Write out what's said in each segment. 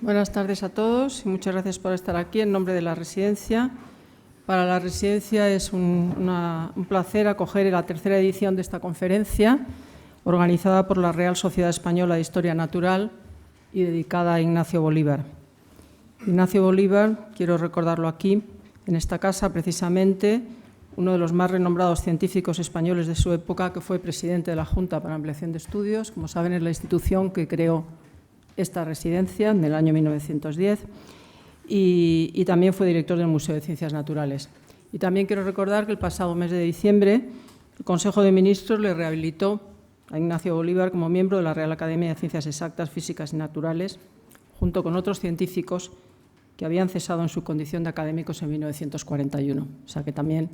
Buenas tardes a todos y muchas gracias por estar aquí en nombre de la Residencia. Para la Residencia es un placer acoger la tercera edición de esta conferencia, organizada por la Real Sociedad Española de Historia Natural y dedicada a Ignacio Bolívar. Ignacio Bolívar, quiero recordarlo aquí, en esta casa precisamente, uno de los más renombrados científicos españoles de su época, que fue presidente de la Junta para la Ampliación de Estudios. Como saben, es la institución que creó esta residencia en el año 1910 y también fue director del Museo de Ciencias Naturales. Y también quiero recordar que el pasado mes de diciembre el Consejo de Ministros le rehabilitó a Ignacio Bolívar como miembro de la Real Academia de Ciencias Exactas, Físicas y Naturales, junto con otros científicos que habían cesado en su condición de académicos en 1941. O sea que también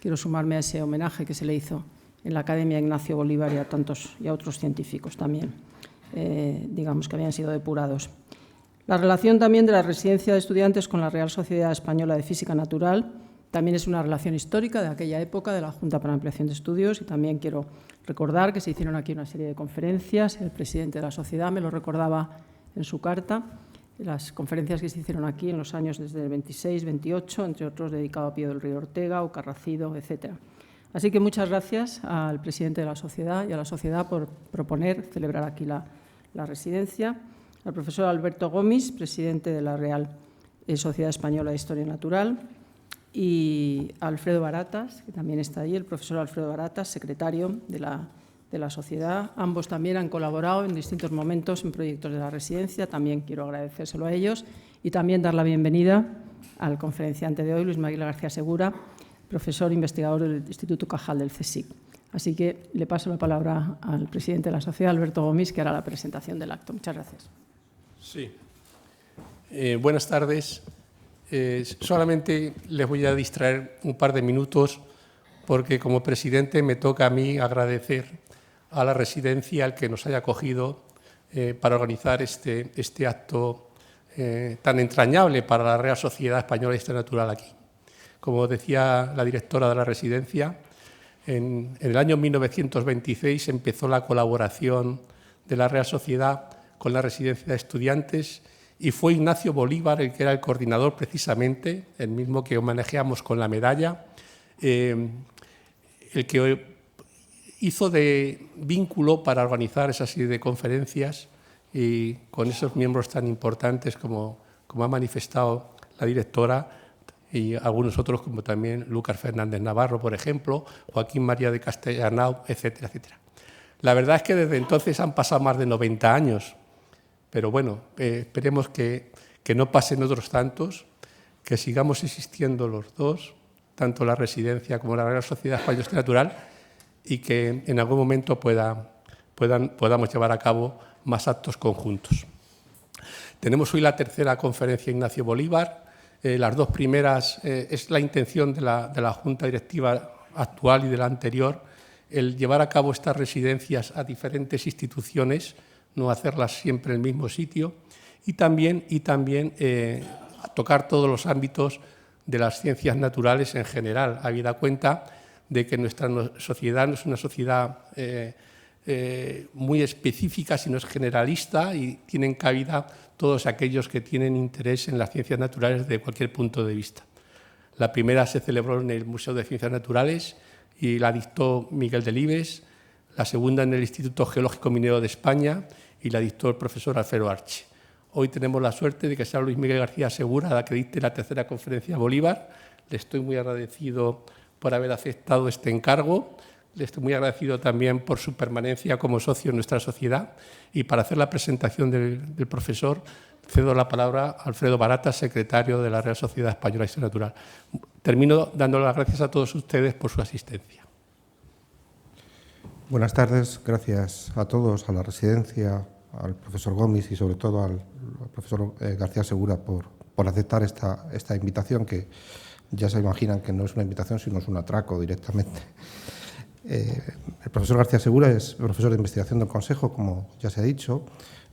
quiero sumarme a ese homenaje que se le hizo en la Academia a Ignacio Bolívar y a otros científicos también. Digamos que habían sido depurados. La relación también de la Residencia de Estudiantes con la Real Sociedad Española de Física Natural también es una relación histórica de aquella época de la Junta para la Ampliación de Estudios, y también quiero recordar que se hicieron aquí una serie de conferencias. El presidente de la sociedad me lo recordaba en su carta, las conferencias que se hicieron aquí en los años desde el 26-28, entre otros dedicado a Pío del Río Ortega o Carracido, etcétera. Así que muchas gracias al presidente de la sociedad y a la sociedad por proponer celebrar aquí la Residencia, al profesor Alberto Gomis, presidente de la Real Sociedad Española de Historia Natural, y a Alfredo Baratas, que también está ahí, el profesor Alfredo Baratas, secretario de la sociedad. Ambos también han colaborado en distintos momentos en proyectos de la Residencia. También quiero agradecérselo a ellos y también dar la bienvenida al conferenciante de hoy, Luis Miguel García Segura, profesor investigador del Instituto Cajal del CSIC. Así que le paso la palabra al presidente de la sociedad, Alberto Gomis, que hará la presentación del acto. Muchas gracias. Sí. Buenas tardes. Solamente les voy a distraer un par de minutos porque como presidente me toca a mí agradecer a la Residencia el que nos haya acogido para organizar este acto tan entrañable para la Real Sociedad Española de Historia Natural aquí. Como decía la directora de la Residencia, en el año 1926 empezó la colaboración de la Real Sociedad con la Residencia de Estudiantes y fue Ignacio Bolívar el que era el coordinador precisamente, el mismo que homenajeamos con la medalla, el que hizo de vínculo para organizar esa serie de conferencias y con esos miembros tan importantes como ha manifestado la directora, y algunos otros como también Lucas Fernández Navarro, por ejemplo, Joaquín María de Castellanao, etcétera, etcétera. La verdad es que desde entonces han pasado más de 90 años, pero bueno, esperemos que no pasen otros tantos, que sigamos existiendo los dos, tanto la Residencia como la Real Sociedad Española de Historia Natural, y que en algún momento podamos llevar a cabo más actos conjuntos. Tenemos hoy la tercera conferencia Ignacio Bolívar. Las dos primeras es la intención de la Junta Directiva actual y de la anterior, el llevar a cabo estas residencias a diferentes instituciones, no hacerlas siempre en el mismo sitio, y también tocar todos los ámbitos de las ciencias naturales en general, habida cuenta de que nuestra sociedad no es una sociedad muy específica, sino es generalista y tienen cabida todos aquellos que tienen interés en las ciencias naturales desde cualquier punto de vista. La primera se celebró en el Museo de Ciencias Naturales y la dictó Miguel Delibes, la segunda en el Instituto Geológico Minero de España y la dictó el profesor Alfredo Arche. Hoy tenemos la suerte de que sea Luis Miguel García Segura la que dicte la tercera conferencia Bolívar. Le estoy muy agradecido por haber aceptado este encargo. Le estoy muy agradecido también por su permanencia como socio en nuestra sociedad, y para hacer la presentación del profesor cedo la palabra a Alfredo Baratas, secretario de la Real Sociedad Española de Historia Natural. Termino dándole las gracias a todos ustedes por su asistencia. Buenas tardes, gracias a todos, a la Residencia, al profesor Gomis y sobre todo al profesor García Segura por aceptar esta invitación, que ya se imaginan que no es una invitación sino es un atraco directamente. El profesor García Segura es profesor de investigación del Consejo, como ya se ha dicho.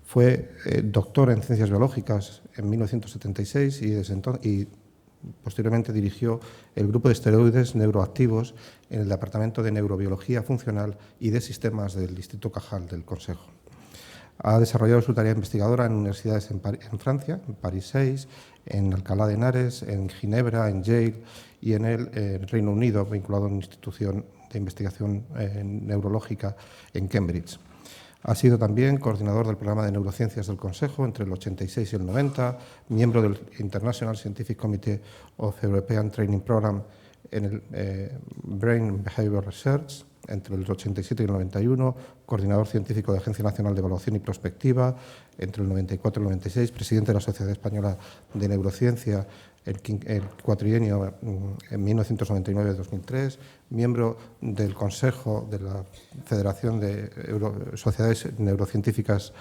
Fue doctor en Ciencias Biológicas en 1976 y posteriormente dirigió el grupo de esteroides neuroactivos en el Departamento de Neurobiología Funcional y de Sistemas del Instituto Cajal del Consejo. Ha desarrollado su tarea investigadora en universidades en Francia, en París 6, en Alcalá de Henares, en Ginebra, en Yale y en el Reino Unido, vinculado a una institución de investigación neurológica en Cambridge. Ha sido también coordinador del programa de neurociencias del Consejo entre el 86 y el 90, miembro del International Scientific Committee of European Training Program en el Brain Behavior Research entre el 87 y el 91, coordinador científico de Agencia Nacional de Evaluación y Prospectiva entre el 94 y el 96, presidente de la Sociedad Española de Neurociencia el cuatrienio en 1999-2003, miembro del Consejo de la Federación de Sociedades Neurocientíficas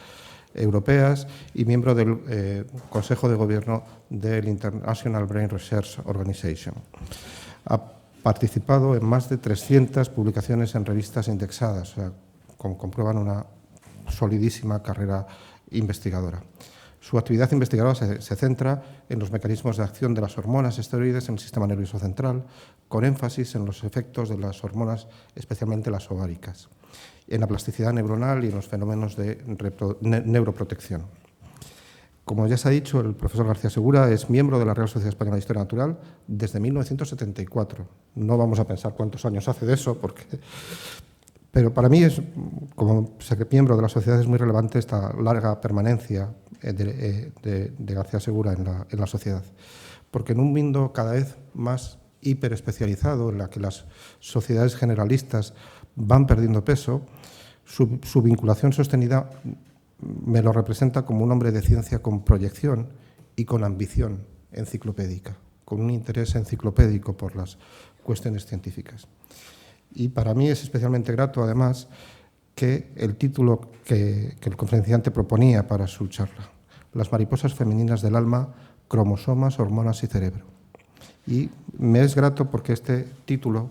Europeas y miembro del Consejo de Gobierno del International Brain Research Organization. Ha participado en más de 300 publicaciones en revistas indexadas, o sea, comprueban una solidísima carrera investigadora. Su actividad investigadora se centra en los mecanismos de acción de las hormonas esteroides en el sistema nervioso central, con énfasis en los efectos de las hormonas, especialmente las ováricas, en la plasticidad neuronal y en los fenómenos de neuroprotección. Como ya se ha dicho, el profesor García Segura es miembro de la Real Sociedad Española de Historia Natural desde 1974. No vamos a pensar cuántos años hace de eso, pero para mí, como miembro de la sociedad, es muy relevante esta larga permanencia de García Segura en la sociedad. Porque en un mundo cada vez más hiperespecializado, en la que las sociedades generalistas van perdiendo peso, su vinculación sostenida me lo representa como un hombre de ciencia con proyección y con ambición enciclopédica, con un interés enciclopédico por las cuestiones científicas. Y para mí es especialmente grato, además, que el título que el conferenciante proponía para su charla, Las mariposas femeninas del alma, cromosomas, hormonas y cerebro. Y me es grato porque este título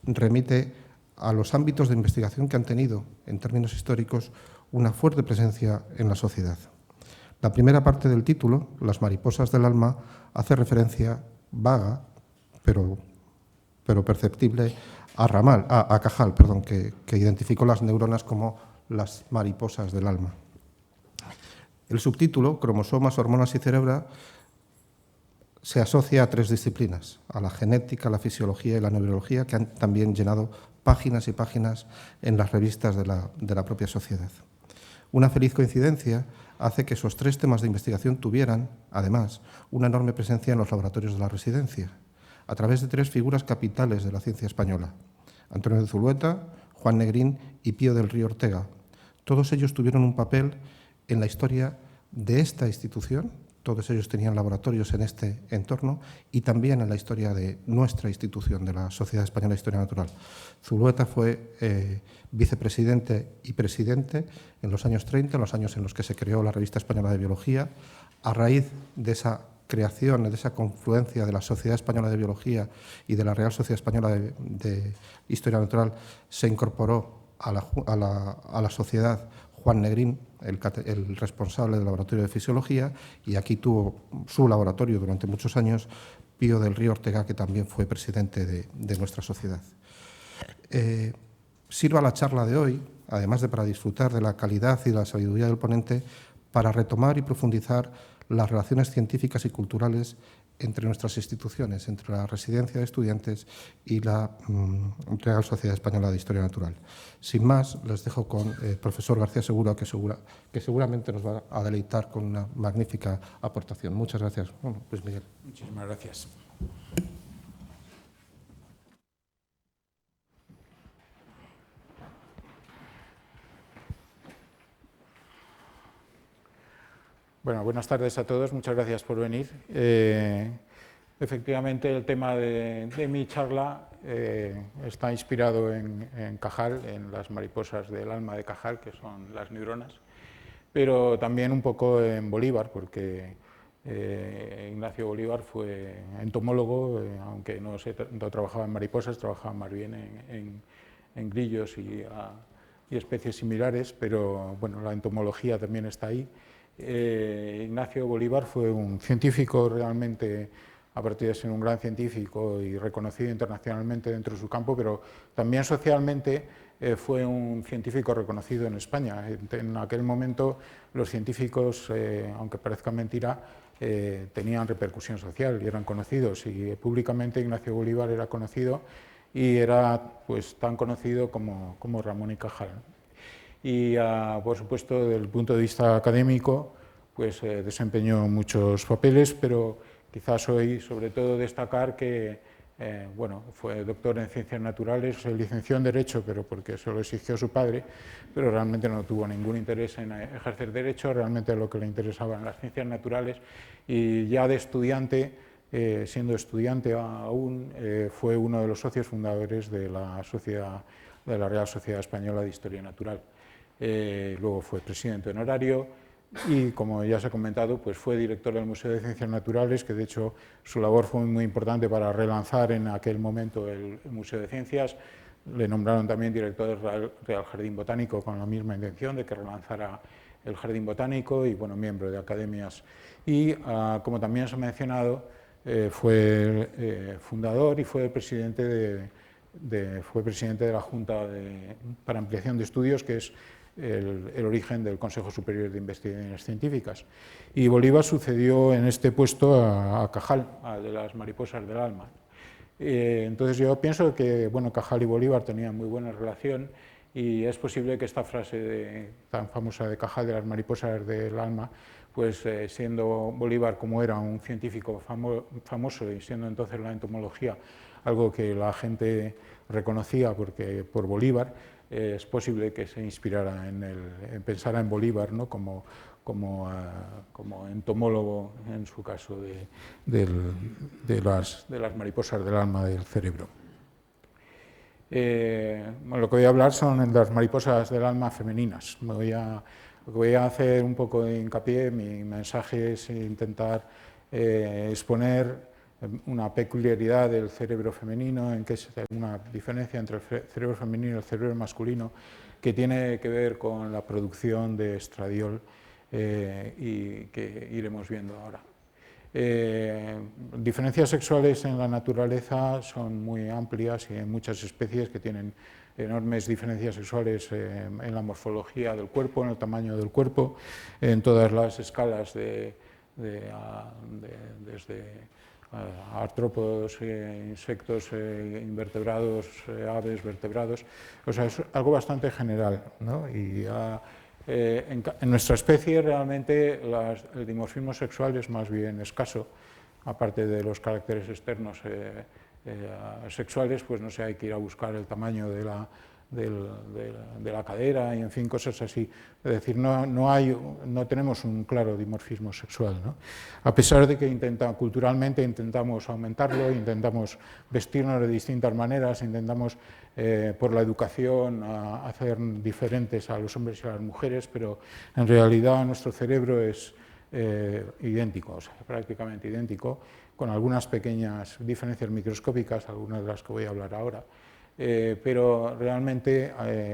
remite a los ámbitos de investigación que han tenido, en términos históricos, una fuerte presencia en la sociedad. La primera parte del título, Las mariposas del alma, hace referencia vaga, pero perceptible, a Cajal, que identificó las neuronas como las mariposas del alma. El subtítulo, Cromosomas, hormonas y cerebro, se asocia a tres disciplinas, a la genética, la fisiología y la neurología, que han también llenado páginas y páginas en las revistas de la propia sociedad. Una feliz coincidencia hace que esos tres temas de investigación tuvieran, además, una enorme presencia en los laboratorios de la residencia, a través de tres figuras capitales de la ciencia española, Antonio de Zulueta, Juan Negrín y Pío del Río Ortega. Todos ellos tuvieron un papel en la historia de esta institución, todos ellos tenían laboratorios en este entorno y también en la historia de nuestra institución, de la Sociedad Española de Historia Natural. Zulueta fue vicepresidente y presidente en los años 30, en los años en los que se creó la Revista Española de Biología. A raíz de esa creación, de esa confluencia de la Sociedad Española de Biología y de la Real Sociedad Española de Historia Natural, se incorporó a la sociedad Juan Negrín, el responsable del laboratorio de fisiología, y aquí tuvo su laboratorio durante muchos años Pío del Río Ortega, que también fue presidente de nuestra sociedad. Sirva la charla de hoy, además de para disfrutar de la calidad y la sabiduría del ponente, para retomar y profundizar las relaciones científicas y culturales entre nuestras instituciones, entre la Residencia de Estudiantes y la Real Sociedad Española de Historia Natural. Sin más, les dejo con el profesor García Segura, que seguramente nos va a deleitar con una magnífica aportación. Muchas gracias. Bueno, pues Miguel. Muchísimas gracias. Bueno, buenas tardes a todos, muchas gracias por venir. Efectivamente, el tema de mi charla está inspirado en Cajal, en las mariposas del alma de Cajal, que son las neuronas, pero también un poco en Bolívar, porque Ignacio Bolívar fue entomólogo, aunque no trabajaba en mariposas, trabajaba más bien en grillos y especies similares, pero bueno, la entomología también está ahí. Ignacio Bolívar fue un científico realmente a partir de ser un gran científico y reconocido internacionalmente dentro de su campo, pero también socialmente fue un científico reconocido en España. En aquel momento los científicos, aunque parezca mentira, tenían repercusión social y eran conocidos, y públicamente Ignacio Bolívar era conocido y era pues tan conocido como Ramón y Cajal. Y por supuesto, desde el punto de vista académico, pues desempeñó muchos papeles, pero quizás hoy sobre todo destacar que bueno, fue doctor en Ciencias Naturales, se licenció en Derecho, pero porque se lo exigió su padre, pero realmente no tuvo ningún interés en ejercer Derecho, realmente lo que le interesaban las Ciencias Naturales, y ya de estudiante, siendo estudiante aún, fue uno de los socios fundadores de la Real Sociedad Española de Historia Natural. Luego fue presidente honorario y, como ya se ha comentado, pues fue director del Museo de Ciencias Naturales, que de hecho su labor fue muy importante para relanzar en aquel momento el Museo de Ciencias. Le nombraron también director del Real Jardín Botánico con la misma intención de que relanzara el Jardín Botánico, y bueno, miembro de academias. Y como también se ha mencionado, fue fundador y fue presidente de la Junta para Ampliación de Estudios, que es el origen del Consejo Superior de Investigaciones Científicas. Y Bolívar sucedió en este puesto a Cajal, de las mariposas del alma. Entonces yo pienso que bueno, Cajal y Bolívar tenían muy buena relación, y es posible que esta frase tan famosa de Cajal, de las mariposas del alma, pues siendo Bolívar, como era un científico famoso, y siendo entonces la entomología algo que la gente reconocía por Bolívar, es posible que se inspirara en pensara en Bolívar, ¿no? como entomólogo, en su caso, de las mariposas del alma del cerebro. Lo que voy a hablar son las mariposas del alma femeninas. Lo que voy a hacer un poco de hincapié, mi mensaje es intentar exponer una peculiaridad del cerebro femenino, en que es una diferencia entre el cerebro femenino y el cerebro masculino, que tiene que ver con la producción de estradiol, y que iremos viendo ahora. Diferencias sexuales en la naturaleza son muy amplias, y hay muchas especies que tienen enormes diferencias sexuales en la morfología del cuerpo, en el tamaño del cuerpo, en todas las escalas desde artrópodos, insectos, invertebrados, aves, vertebrados. O sea, es algo bastante general, ¿no? Y en nuestra especie realmente el dimorfismo sexual es más bien escaso, aparte de los caracteres externos sexuales, pues no sé, hay que ir a buscar el tamaño de la cadera y, en fin, cosas así. Es decir, no tenemos un claro dimorfismo sexual, ¿no? A pesar de que culturalmente intentamos aumentarlo, intentamos vestirnos de distintas maneras, intentamos por la educación hacer diferentes a los hombres y a las mujeres, pero en realidad nuestro cerebro es idéntico, o sea, prácticamente idéntico, con algunas pequeñas diferencias microscópicas, algunas de las que voy a hablar ahora. Pero realmente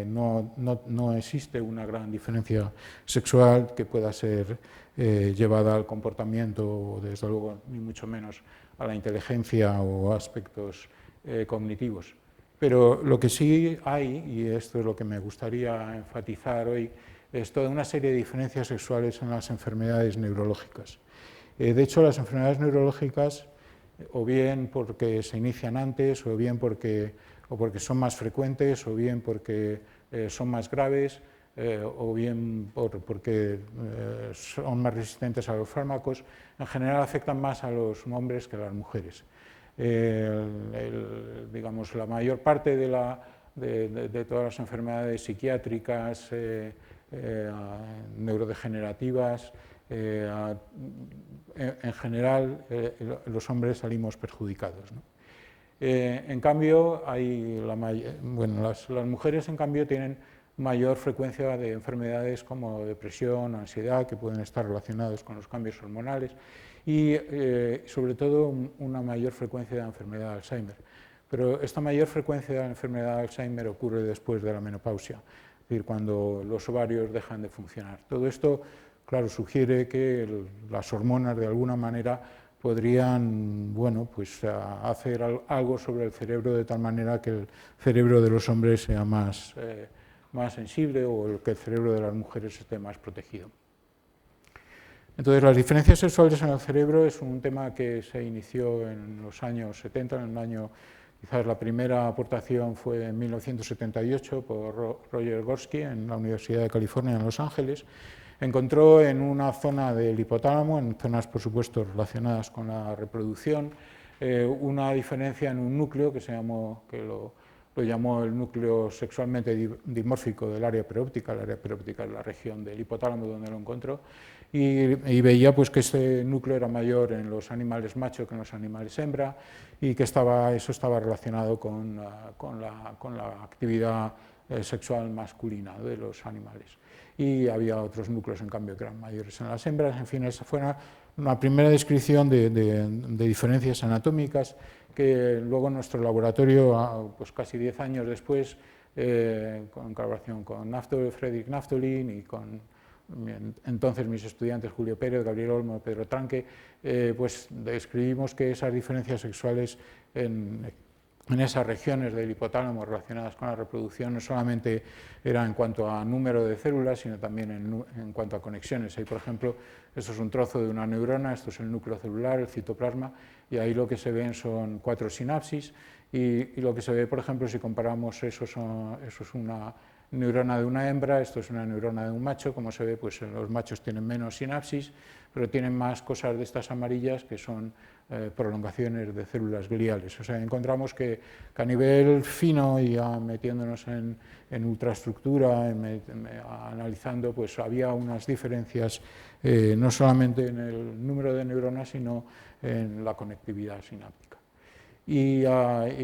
no existe una gran diferencia sexual que pueda ser llevada al comportamiento, o desde luego ni mucho menos a la inteligencia o aspectos cognitivos. Pero lo que sí hay, y esto es lo que me gustaría enfatizar hoy, es toda una serie de diferencias sexuales en las enfermedades neurológicas. De hecho, las enfermedades neurológicas, o bien porque se inician antes, o bien porque son más frecuentes, o bien porque son más graves, o bien porque son más resistentes a los fármacos, en general afectan más a los hombres que a las mujeres. Digamos, la mayor parte de todas las enfermedades psiquiátricas, neurodegenerativas, en general los hombres salimos perjudicados, ¿no? En cambio, las mujeres, en cambio, tienen mayor frecuencia de enfermedades como depresión, ansiedad, que pueden estar relacionados con los cambios hormonales, y sobre todo una mayor frecuencia de la enfermedad de Alzheimer. Pero esta mayor frecuencia de la enfermedad de Alzheimer ocurre después de la menopausia, es decir, cuando los ovarios dejan de funcionar. Todo esto, claro, sugiere que las hormonas de alguna manera podrían, bueno, pues hacer algo sobre el cerebro de tal manera que el cerebro de los hombres sea más sensible o que el cerebro de las mujeres esté más protegido. Entonces, las diferencias sexuales en el cerebro es un tema que se inició en los años 70, en el año, quizás la primera aportación fue en 1978 por Roger Gorski en la Universidad de California en Los Ángeles. Encontró en una zona del hipotálamo, en zonas por supuesto relacionadas con la reproducción, una diferencia en un núcleo que lo llamó el núcleo sexualmente dimórfico del área perióptica. El área perióptica es la región del hipotálamo donde lo encontró, y veía pues que este núcleo era mayor en los animales macho que en los animales hembra, y que eso estaba relacionado con la actividad sexual masculina de los animales. Y había otros núcleos, en cambio, que eran mayores en las hembras. En fin, esa fue una primera descripción de diferencias anatómicas que luego en nuestro laboratorio, pues casi 10 años después, en colaboración con Fredrik Naftolin y con entonces mis estudiantes Julio Pérez, Gabriel Olmo, Pedro Tranque, pues describimos que esas diferencias sexuales en esas regiones del hipotálamo relacionadas con la reproducción no solamente era en cuanto a número de células, sino también en cuanto a conexiones. Ahí, por ejemplo, esto es un trozo de una neurona, esto es el núcleo celular, el citoplasma, y ahí lo que se ven son 4 sinapsis, y lo que se ve, por ejemplo, si comparamos eso es una neurona de una hembra, esto es una neurona de un macho. Como se ve, pues los machos tienen menos sinapsis, pero tienen más cosas de estas amarillas que son prolongaciones de células gliales. O sea, encontramos que a nivel fino, y ya metiéndonos en ultraestructura, analizando, pues había unas diferencias no solamente en el número de neuronas, sino en la conectividad sináptica. Y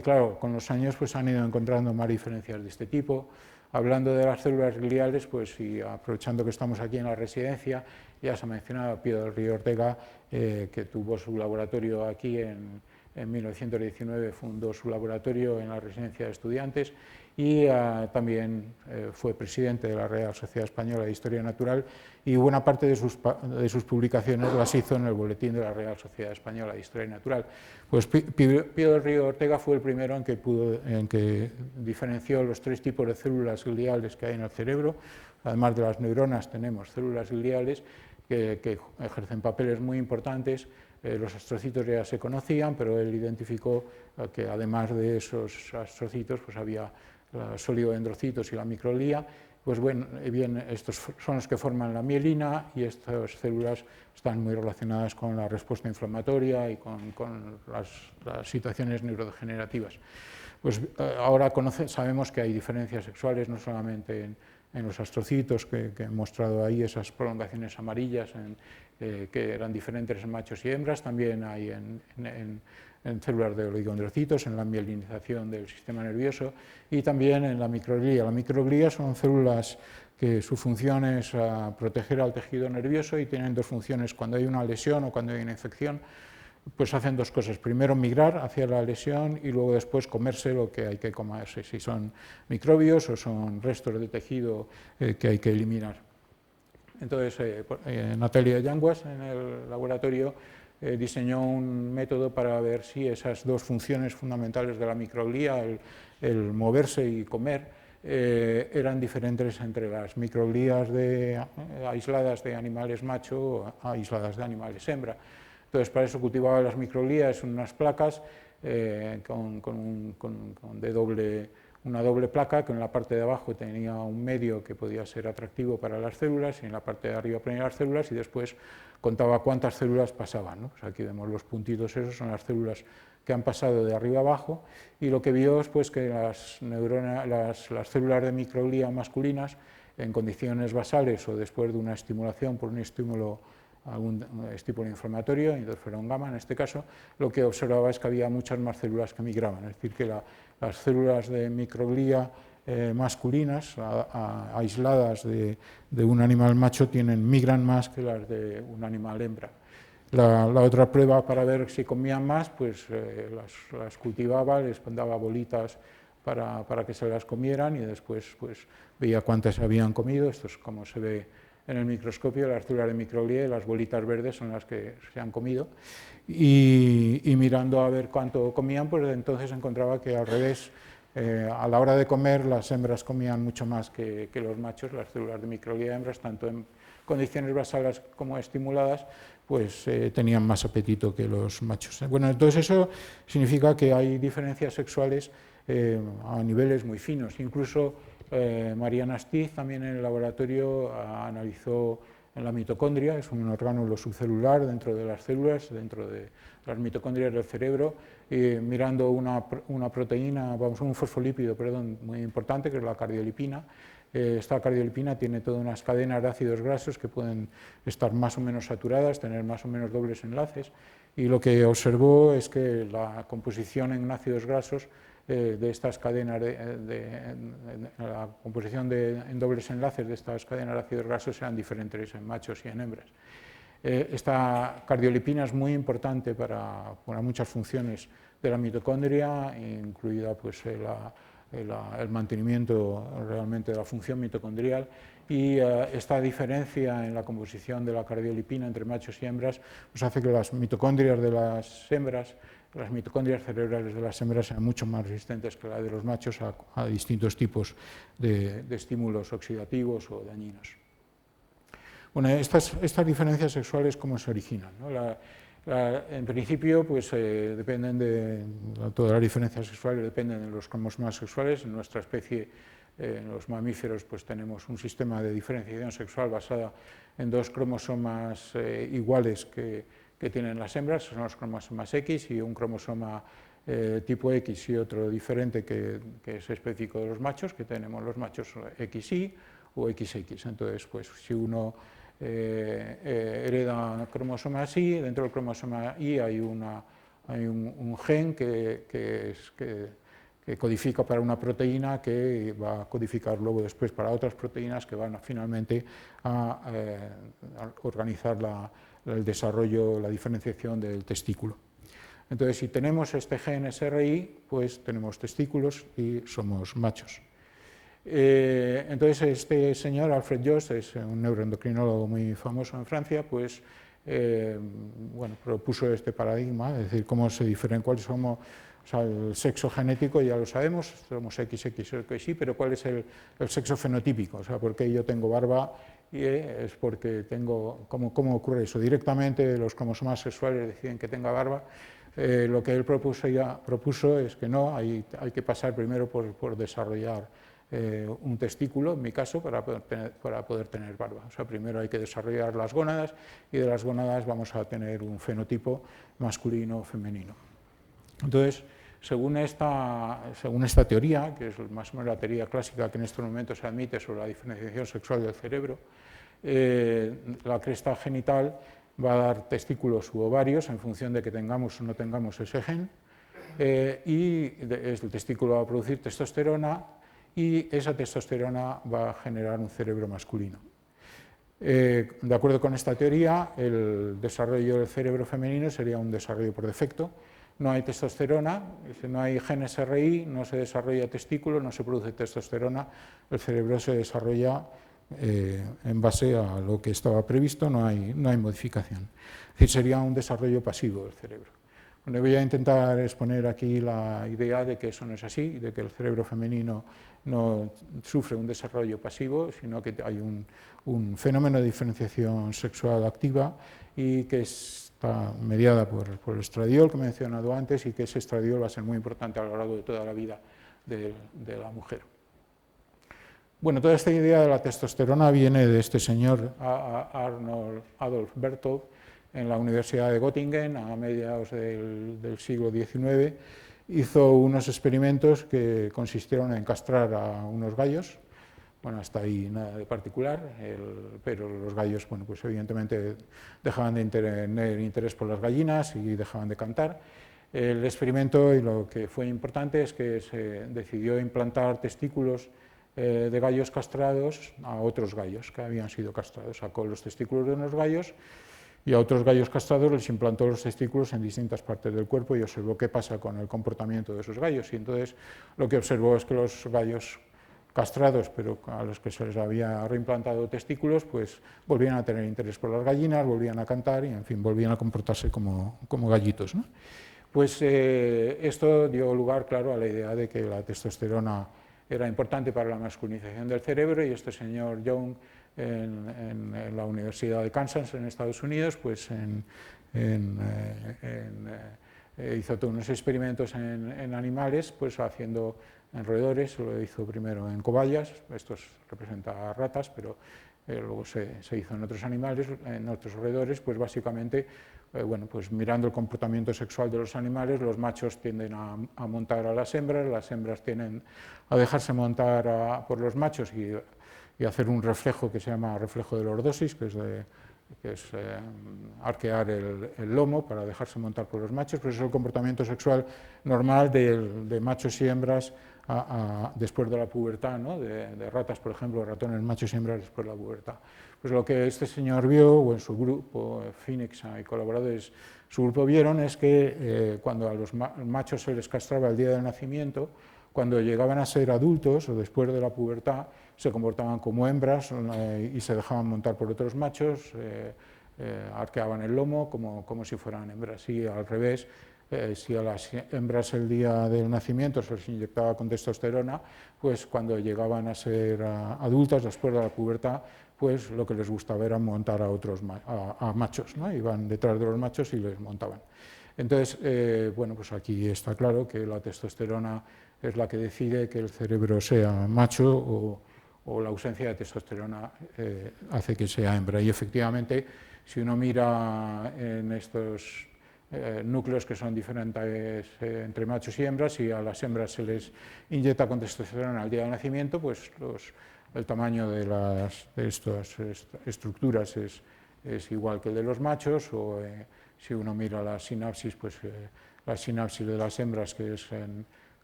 claro, con los años pues han ido encontrando más diferencias de este tipo. Hablando de las células gliales, pues, y aprovechando que estamos aquí en la residencia, ya se ha mencionado a Pío del Río Ortega, que tuvo su laboratorio aquí en 1919, fundó su laboratorio en la residencia de estudiantes, y también fue presidente de la Real Sociedad Española de Historia Natural, y buena parte de sus publicaciones las hizo en el boletín de la Real Sociedad Española de Historia Natural. Pues Pío del Río Ortega fue el primero en que diferenció los 3 tipos de células gliales que hay en el cerebro. Además de las neuronas, tenemos células gliales que ejercen papeles muy importantes. Los astrocitos ya se conocían, pero él identificó que además de esos astrocitos pues había los oligodendrocitos y la microglía. Pues bueno, bien, estos son los que forman la mielina, y estas células están muy relacionadas con la respuesta inflamatoria y con las situaciones neurodegenerativas. Pues ahora sabemos que hay diferencias sexuales, no solamente en los astrocitos, que he mostrado ahí esas prolongaciones amarillas que eran diferentes en machos y hembras, también hay en células de oligodendrocitos, en la mielinización del sistema nervioso, y también en la microglía. La microglía son células que su función es proteger al tejido nervioso, y tienen 2 funciones. Cuando hay una lesión o cuando hay una infección, pues hacen 2 cosas. Primero, migrar hacia la lesión, y luego después comerse lo que hay que comerse, si son microbios o son restos de tejido que hay que eliminar. Entonces, Natalia Yanguas, en el laboratorio, diseñó un método para ver si esas 2 funciones fundamentales de la microglía, el moverse y comer, eran diferentes entre las microglías aisladas de animales macho o aisladas de animales hembra. Entonces, para eso cultivaba las microglías en unas placas una doble placa, que en la parte de abajo tenía un medio que podía ser atractivo para las células, y en la parte de arriba ponía las células, y después contaba cuántas células pasaban, ¿no? Pues aquí vemos los puntitos, esos son las células que han pasado de arriba abajo, y lo que vio es pues, que las células de microglía masculinas, en condiciones basales o después de una estimulación por algún estímulo inflamatorio, interferón gamma en este caso, lo que observaba es que había muchas más células que migraban, es decir, que las células de microglía masculinas aisladas de un animal macho migran más que las de un animal hembra. La otra prueba para ver si comían más, pues las cultivaba, les daba bolitas para que se las comieran, y después pues, veía cuántas habían comido. Esto es como se ve en el microscopio, las células de microglia, las bolitas verdes son las que se han comido, y mirando a ver cuánto comían, pues entonces encontraba que al revés, a la hora de comer las hembras comían mucho más que los machos, las células de microglia hembras, tanto en condiciones basales como estimuladas, pues tenían más apetito que los machos. Bueno, entonces eso significa que hay diferencias sexuales a niveles muy finos. Incluso Mariana Astiz también en el laboratorio analizó en la mitocondria, es un orgánulo subcelular dentro de las células, dentro de las mitocondrias del cerebro, mirando una proteína, un fosfolípido, perdón, muy importante, que es la cardiolipina. Esta cardiolipina tiene todas unas cadenas de ácidos grasos que pueden estar más o menos saturadas, tener más o menos dobles enlaces, y lo que observó es que la composición en ácidos grasos de estas cadenas, la composición en dobles enlaces de estas cadenas de ácidos grasos eran diferentes en machos y en hembras. Esta cardiolipina es muy importante para muchas funciones de la mitocondria, incluida pues, el mantenimiento realmente de la función mitocondrial, y esta diferencia en la composición de la cardiolipina entre machos y hembras pues hace que las mitocondrias de las hembras, las mitocondrias cerebrales de las hembras sean mucho más resistentes que las de los machos a distintos tipos de estímulos oxidativos o dañinos. Bueno, estas diferencias sexuales, ¿cómo se originan? ¿No? En principio, pues dependen de todas las diferencias sexuales, dependen de los cromosomas sexuales. En nuestra especie, en los mamíferos, pues tenemos un sistema de diferenciación sexual basada en dos cromosomas iguales que tienen las hembras, son los cromosomas X, y un cromosoma tipo X y otro diferente que es específico de los machos, que tenemos los machos XY o XX. Entonces, pues si uno hereda cromosomas Y, dentro del cromosoma Y hay un gen que codifica para una proteína que va a codificar luego después para otras proteínas que van finalmente a organizar el desarrollo, la diferenciación del testículo. Entonces, si tenemos este gen SRY, pues tenemos testículos y somos machos. Entonces, este señor, Alfred Jost, es un neuroendocrinólogo muy famoso en Francia, pues bueno, propuso este paradigma, es decir, cómo se diferencian, cuáles somos, o sea, el sexo genético ya lo sabemos, somos XX o XY, pero cuál es el sexo fenotípico, o sea, por qué yo tengo barba, y es porque tengo, ¿cómo ocurre eso? Directamente los cromosomas sexuales deciden que tenga barba. Lo que él propuso es que no, hay que pasar primero por desarrollar un testículo, en mi caso, para poder tener barba. O sea, primero hay que desarrollar las gónadas, y de las gónadas vamos a tener un fenotipo masculino o femenino. Entonces, según esta teoría, que es más o menos la teoría clásica que en estos momentos se admite sobre la diferenciación sexual del cerebro, la cresta genital va a dar testículos u ovarios en función de que tengamos o no tengamos ese gen, y el testículo va a producir testosterona, y esa testosterona va a generar un cerebro masculino. De acuerdo con esta teoría, el desarrollo del cerebro femenino sería un desarrollo por defecto. No hay testosterona, no hay gen SRY, no se desarrolla testículo, no se produce testosterona, el cerebro se desarrolla en base a lo que estaba previsto, no hay modificación. Es decir, sería un desarrollo pasivo del cerebro. Bueno, voy a intentar exponer aquí la idea de que eso no es así, de que el cerebro femenino no sufre un desarrollo pasivo, sino que hay un fenómeno de diferenciación sexual activa y que está mediada por el estradiol que he mencionado antes, y que ese estradiol va a ser muy importante a lo largo de toda la vida de la mujer. Bueno, toda esta idea de la testosterona viene de este señor Arnold Adolf Berthold en la Universidad de Göttingen a mediados del siglo XIX. Hizo unos experimentos que consistieron en castrar a unos gallos. Bueno, hasta ahí nada de particular, pero los gallos, bueno, pues evidentemente dejaban de tener interés por las gallinas y dejaban de cantar. El experimento, y lo que fue importante, es que se decidió implantar testículos de gallos castrados a otros gallos que habían sido castrados. Sacó los testículos de unos gallos y a otros gallos castrados les implantó los testículos en distintas partes del cuerpo y observó qué pasa con el comportamiento de esos gallos. Y entonces lo que observó es que los gallos castrados, pero a los que se les había reimplantado testículos, pues volvían a tener interés por las gallinas, volvían a cantar y, en fin, volvían a comportarse como gallitos, ¿no? Pues esto dio lugar, claro, a la idea de que la testosterona era importante para la masculinización del cerebro, y este señor Young en la Universidad de Kansas, en Estados Unidos, pues hizo todos unos experimentos en animales, pues haciendo en roedores, lo hizo primero en cobayas, esto representa ratas, pero luego se hizo en otros animales, en otros roedores, pues básicamente, bueno, pues mirando el comportamiento sexual de los animales, los machos tienden a montar a las hembras tienden a dejarse montar por los machos y hacer un reflejo que se llama reflejo de lordosis, que es arquear el lomo para dejarse montar por los machos, pues es el comportamiento sexual normal de machos y hembras después de la pubertad, ¿no? de ratas, por ejemplo, ratones machos y hembras después de la pubertad. Pues lo que este señor vio, o en su grupo, Phoenix y colaboradores, su grupo vieron es que cuando a los machos se les castraba el día del nacimiento, cuando llegaban a ser adultos o después de la pubertad, se comportaban como hembras y se dejaban montar por otros machos, arqueaban el lomo como si fueran hembras. Y al revés, si a las hembras el día del nacimiento se les inyectaba con testosterona, pues cuando llegaban a ser adultas después de la pubertad, pues lo que les gustaba era montar a machos, ¿no? Iban detrás de los machos y les montaban. Entonces, bueno, pues aquí está claro que la testosterona es la que decide que el cerebro sea macho o la ausencia de testosterona hace que sea hembra. Y efectivamente, si uno mira en estos núcleos que son diferentes entre machos y hembras, si a las hembras se les inyecta con testosterona al día del nacimiento, pues el tamaño de estas estructuras es igual que el de los machos, o si uno mira la sinapsis, pues la sinapsis de las hembras, que es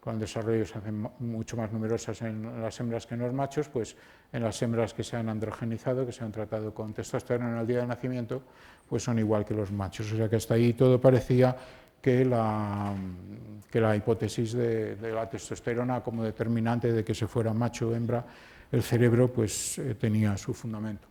con el desarrollo se hacen mucho más numerosas en las hembras que en los machos, pues en las hembras que se han androgenizado, que se han tratado con testosterona al día del nacimiento, pues son igual que los machos. O sea que hasta ahí todo parecía que la hipótesis de la testosterona como determinante de que se fuera macho o hembra el cerebro, pues tenía su fundamento.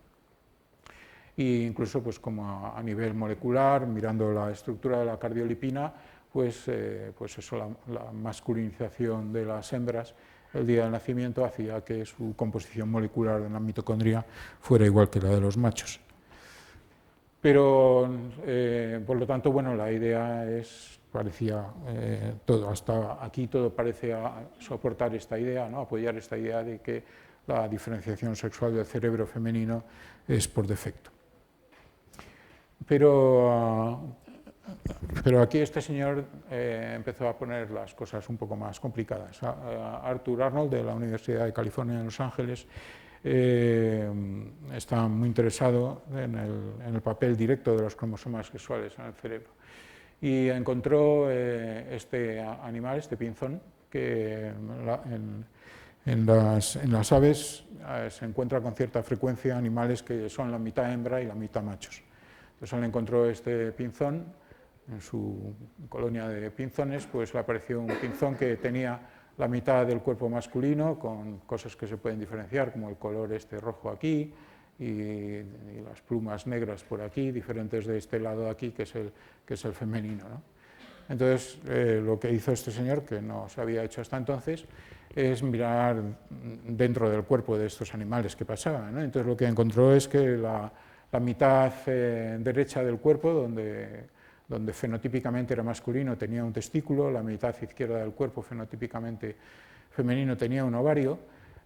E incluso pues como a nivel molecular, mirando la estructura de la cardiolipina, pues eso, la masculinización de las hembras el día del nacimiento hacía que su composición molecular en la mitocondria fuera igual que la de los machos. Pero, por lo tanto, bueno, la idea parecía todo, hasta aquí todo parece soportar esta idea, ¿no? Apoyar esta idea de que la diferenciación sexual del cerebro femenino es por defecto. Pero aquí este señor empezó a poner las cosas un poco más complicadas. Arthur Arnold, de la Universidad de California en Los Ángeles, está muy interesado en el papel directo de los cromosomas sexuales en el cerebro. Y encontró este animal, este pinzón, que en las aves se encuentra con cierta frecuencia animales que son la mitad hembra y la mitad machos. Entonces él encontró este pinzón en su colonia de pinzones, pues le apareció un pinzón que tenía la mitad del cuerpo masculino, con cosas que se pueden diferenciar, como el color rojo aquí y las plumas negras por aquí, diferentes de este lado de aquí, que es el femenino, ¿no? Entonces, lo que hizo este señor, que no se había hecho hasta entonces, es mirar dentro del cuerpo de estos animales que pasaban, ¿no? Entonces, lo que encontró es que la mitad derecha del cuerpo, donde fenotípicamente era masculino, tenía un testículo, la mitad izquierda del cuerpo, fenotípicamente femenino, tenía un ovario,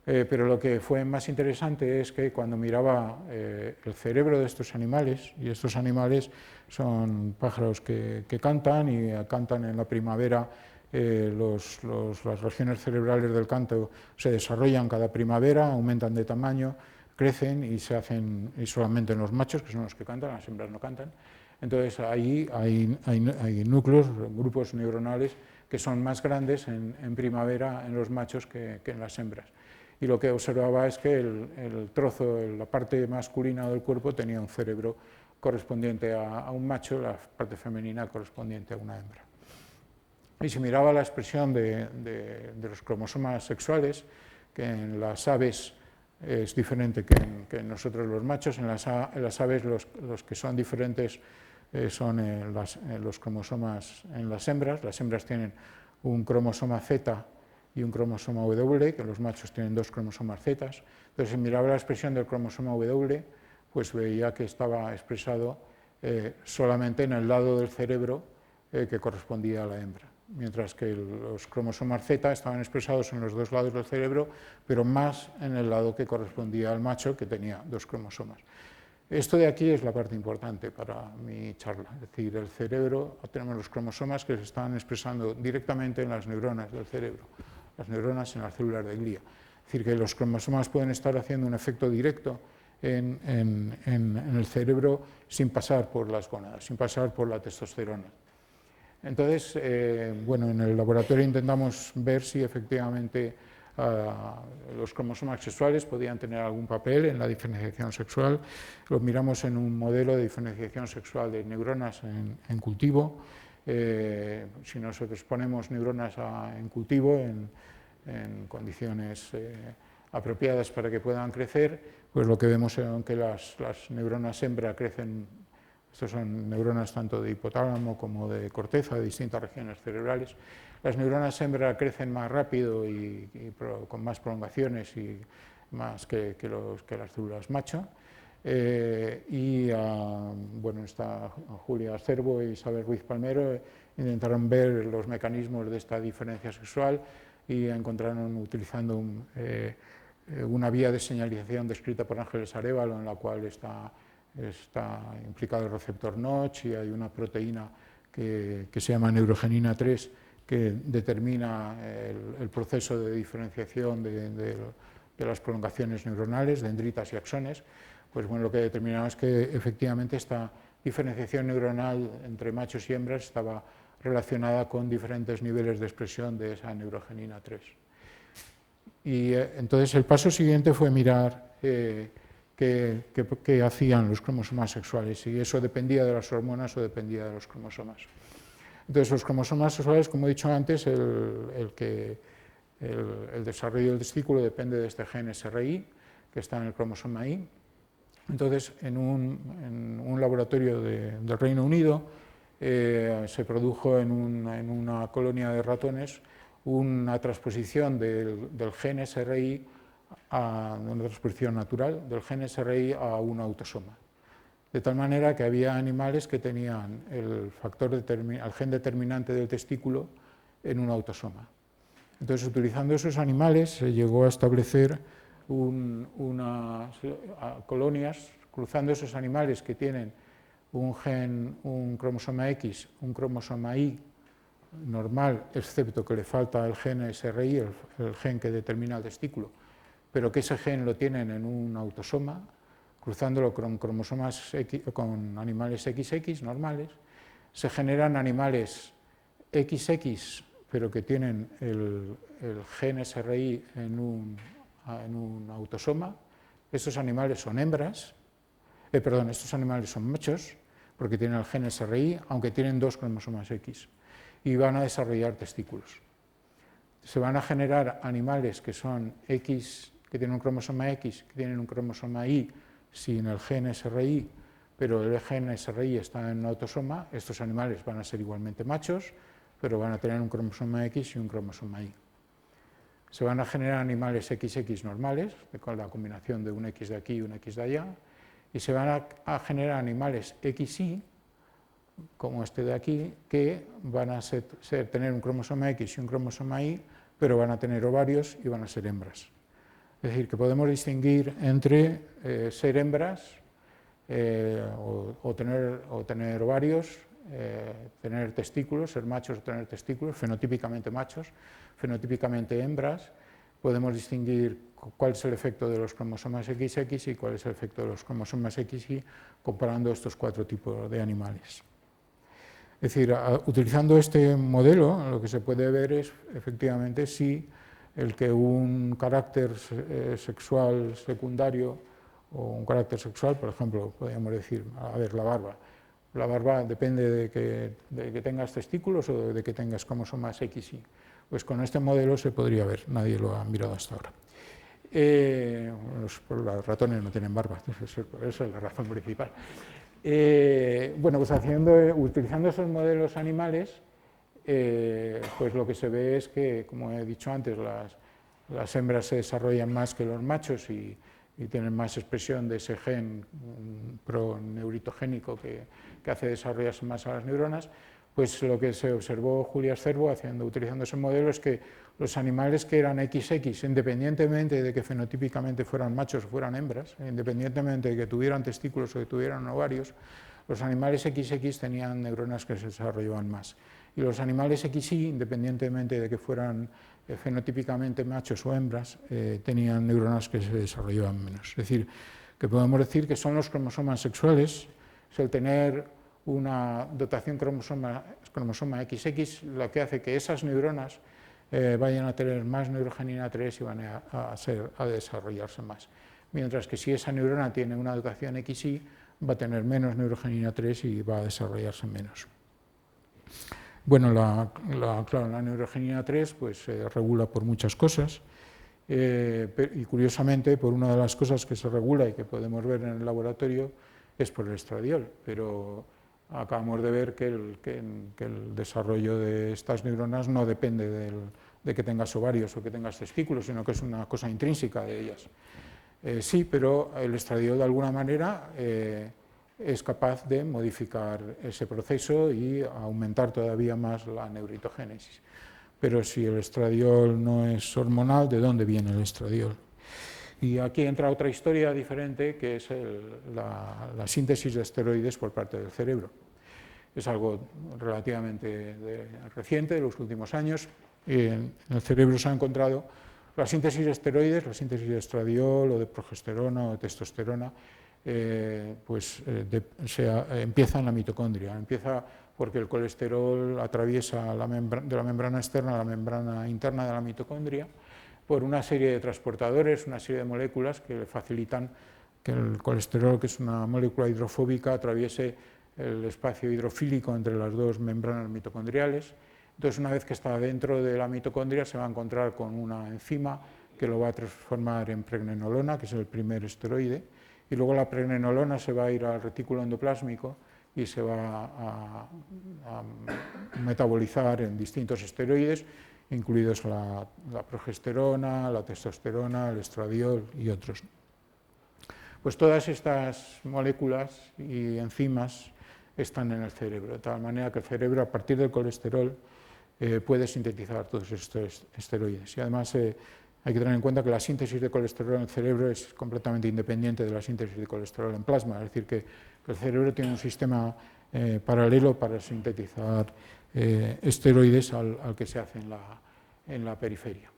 pero lo que fue más interesante es que cuando miraba el cerebro de estos animales, y estos animales son pájaros que cantan y cantan en la primavera, las regiones cerebrales del canto se desarrollan cada primavera, aumentan de tamaño, crecen y se hacen y solamente en los machos, que son los que cantan, las hembras no cantan. Entonces ahí hay núcleos, grupos neuronales que son más grandes en primavera en los machos que en las hembras. Y lo que observaba es que el trozo, la parte masculina del cuerpo tenía un cerebro correspondiente a un macho, la parte femenina correspondiente a una hembra. Y si miraba la expresión de los cromosomas sexuales, que en las aves es diferente que en nosotros los machos. En las aves los que son diferentes son los cromosomas en las hembras. Las hembras tienen un cromosoma Z y un cromosoma W, que los machos tienen 2 cromosomas Z. Entonces, si miraba la expresión del cromosoma W, pues veía que estaba expresado solamente en el lado del cerebro que correspondía a la hembra, mientras que los cromosomas Z estaban expresados en los 2 lados del cerebro, pero más en el lado que correspondía al macho, que tenía 2 cromosomas. Esto de aquí es la parte importante para mi charla, es decir, el cerebro, tenemos los cromosomas que se están expresando directamente en las neuronas del cerebro, las neuronas en las células de glía. Es decir, que los cromosomas pueden estar haciendo un efecto directo en el cerebro sin pasar por las gónadas, sin pasar por la testosterona. Entonces, bueno, en el laboratorio intentamos ver si efectivamente los cromosomas sexuales podían tener algún papel en la diferenciación sexual. Lo miramos en un modelo de diferenciación sexual de neuronas en cultivo. Si nosotros ponemos neuronas en cultivo en condiciones apropiadas para que puedan crecer, pues lo que vemos es que las neuronas hembra crecen. Estas son neuronas tanto de hipotálamo como de corteza, de distintas regiones cerebrales. Las neuronas hembra crecen más rápido y con más prolongaciones y más que las células macho. Bueno, está Julia Cervo y Isabel Ruiz Palmero intentaron ver los mecanismos de esta diferencia sexual y encontraron, utilizando una vía de señalización descrita por Ángeles Arévalo, en la cual está implicado el receptor Notch, y hay una proteína que se llama neurogenina 3 que determina el proceso de diferenciación de las prolongaciones neuronales, dendritas y axones. Pues bueno, lo que determinaba es que efectivamente esta diferenciación neuronal entre machos y hembras estaba relacionada con diferentes niveles de expresión de esa neurogenina 3. Y entonces el paso siguiente fue mirar qué hacían los cromosomas sexuales, si eso dependía de las hormonas o dependía de los cromosomas. Entonces, los cromosomas sexuales, como he dicho antes, el desarrollo del testículo depende de este gen SRI, que está en el cromosoma Y. Entonces, en un laboratorio del Reino Unido, se produjo en una colonia de ratones una transposición del gen SRI, una transposición natural del gen SRI a un autosoma. De tal manera que había animales que tenían el gen determinante del testículo en un autosoma. Entonces, utilizando esos animales, se llegó a establecer colonias, cruzando esos animales que tienen un cromosoma X, un cromosoma Y normal, excepto que le falta el gen SRI, el gen que determina el testículo, pero que ese gen lo tienen en un autosoma, cruzándolo con cromosomas con animales XX normales, se generan animales XX, pero que tienen el gen SRI en un autosoma. Estos animales son hembras, estos animales son machos, porque tienen el gen SRI, aunque tienen 2 cromosomas X, y van a desarrollar testículos. Se van a generar animales que son X, que tienen un cromosoma X, que tienen un cromosoma Y, sin el gen SRI, pero el gen SRI está en un autosoma. Estos animales van a ser igualmente machos, pero van a tener un cromosoma X y un cromosoma Y. Se van a generar animales XX normales, con la combinación de un X de aquí y un X de allá, y se van a generar animales XY, como este de aquí, que van a tener un cromosoma X y un cromosoma Y, pero van a tener ovarios y van a ser hembras. Es decir, que podemos distinguir entre ser hembras o tener ovarios, tener testículos, ser machos o tener testículos, fenotípicamente machos, fenotípicamente hembras. Podemos distinguir cuál es el efecto de los cromosomas XX y cuál es el efecto de los cromosomas XY comparando estos 4 tipos de animales. Es decir, utilizando este modelo, lo que se puede ver es efectivamente si el que un carácter sexual secundario o un carácter sexual, por ejemplo, podríamos decir, a ver, la barba. La barba depende de que tengas testículos o de que tengas cromosomas XY. Pues con este modelo se podría ver, nadie lo ha mirado hasta ahora. Los ratones no tienen barba, esa es la razón principal. Bueno, pues utilizando esos modelos animales, pues lo que se ve es que, como he dicho antes, las hembras se desarrollan más que los machos y tienen más expresión de ese gen proneuritogénico que hace desarrollarse más a las neuronas. Pues lo que se observó Julia Cervo utilizando ese modelo es que los animales que eran XX, independientemente de que fenotípicamente fueran machos o fueran hembras, independientemente de que tuvieran testículos o que tuvieran ovarios, los animales XX tenían neuronas que se desarrollaban más. Y los animales XY, independientemente de que fueran fenotípicamente machos o hembras, tenían neuronas que se desarrollaban menos. Es decir, que podemos decir que son los cromosomas sexuales, es el tener una dotación cromosoma XX lo que hace que esas neuronas vayan a tener más neurogenina 3 y van a desarrollarse más. Mientras que si esa neurona tiene una dotación XY, va a tener menos neurogenina 3 y va a desarrollarse menos. Bueno, claro, la neurogenina 3 pues, se regula por muchas cosas y curiosamente por una de las cosas que se regula y que podemos ver en el laboratorio es por el estradiol, pero acabamos de ver que el desarrollo de estas neuronas no depende de que tengas ovarios o que tengas testículos, sino que es una cosa intrínseca de ellas. Sí, pero el estradiol de alguna manera es capaz de modificar ese proceso y aumentar todavía más la neuritogénesis. Pero si el estradiol no es hormonal, ¿de dónde viene el estradiol? Y aquí entra otra historia diferente, que es la síntesis de esteroides por parte del cerebro. Es algo relativamente reciente, de los últimos años. En el cerebro se ha encontrado la síntesis de esteroides, la síntesis de estradiol o de progesterona o de testosterona, empieza en la mitocondria. Empieza porque el colesterol atraviesa de la membrana externa a la membrana interna de la mitocondria por una serie de transportadores, una serie de moléculas que facilitan que el colesterol, que es una molécula hidrofóbica, atraviese el espacio hidrofílico entre las dos membranas mitocondriales. Entonces, una vez que está dentro de la mitocondria, se va a encontrar con una enzima que lo va a transformar en pregnenolona, que es el primer esteroide, y luego la pregnenolona se va a ir al retículo endoplásmico y se va a metabolizar en distintos esteroides, incluidos la progesterona, la testosterona, el estradiol y otros. Pues todas estas moléculas y enzimas están en el cerebro, de tal manera que el cerebro, a partir del colesterol, puede sintetizar todos estos esteroides. Y además hay que tener en cuenta que la síntesis de colesterol en el cerebro es completamente independiente de la síntesis de colesterol en plasma, es decir, que el cerebro tiene un sistema paralelo para sintetizar esteroides al que se hace en la periferia.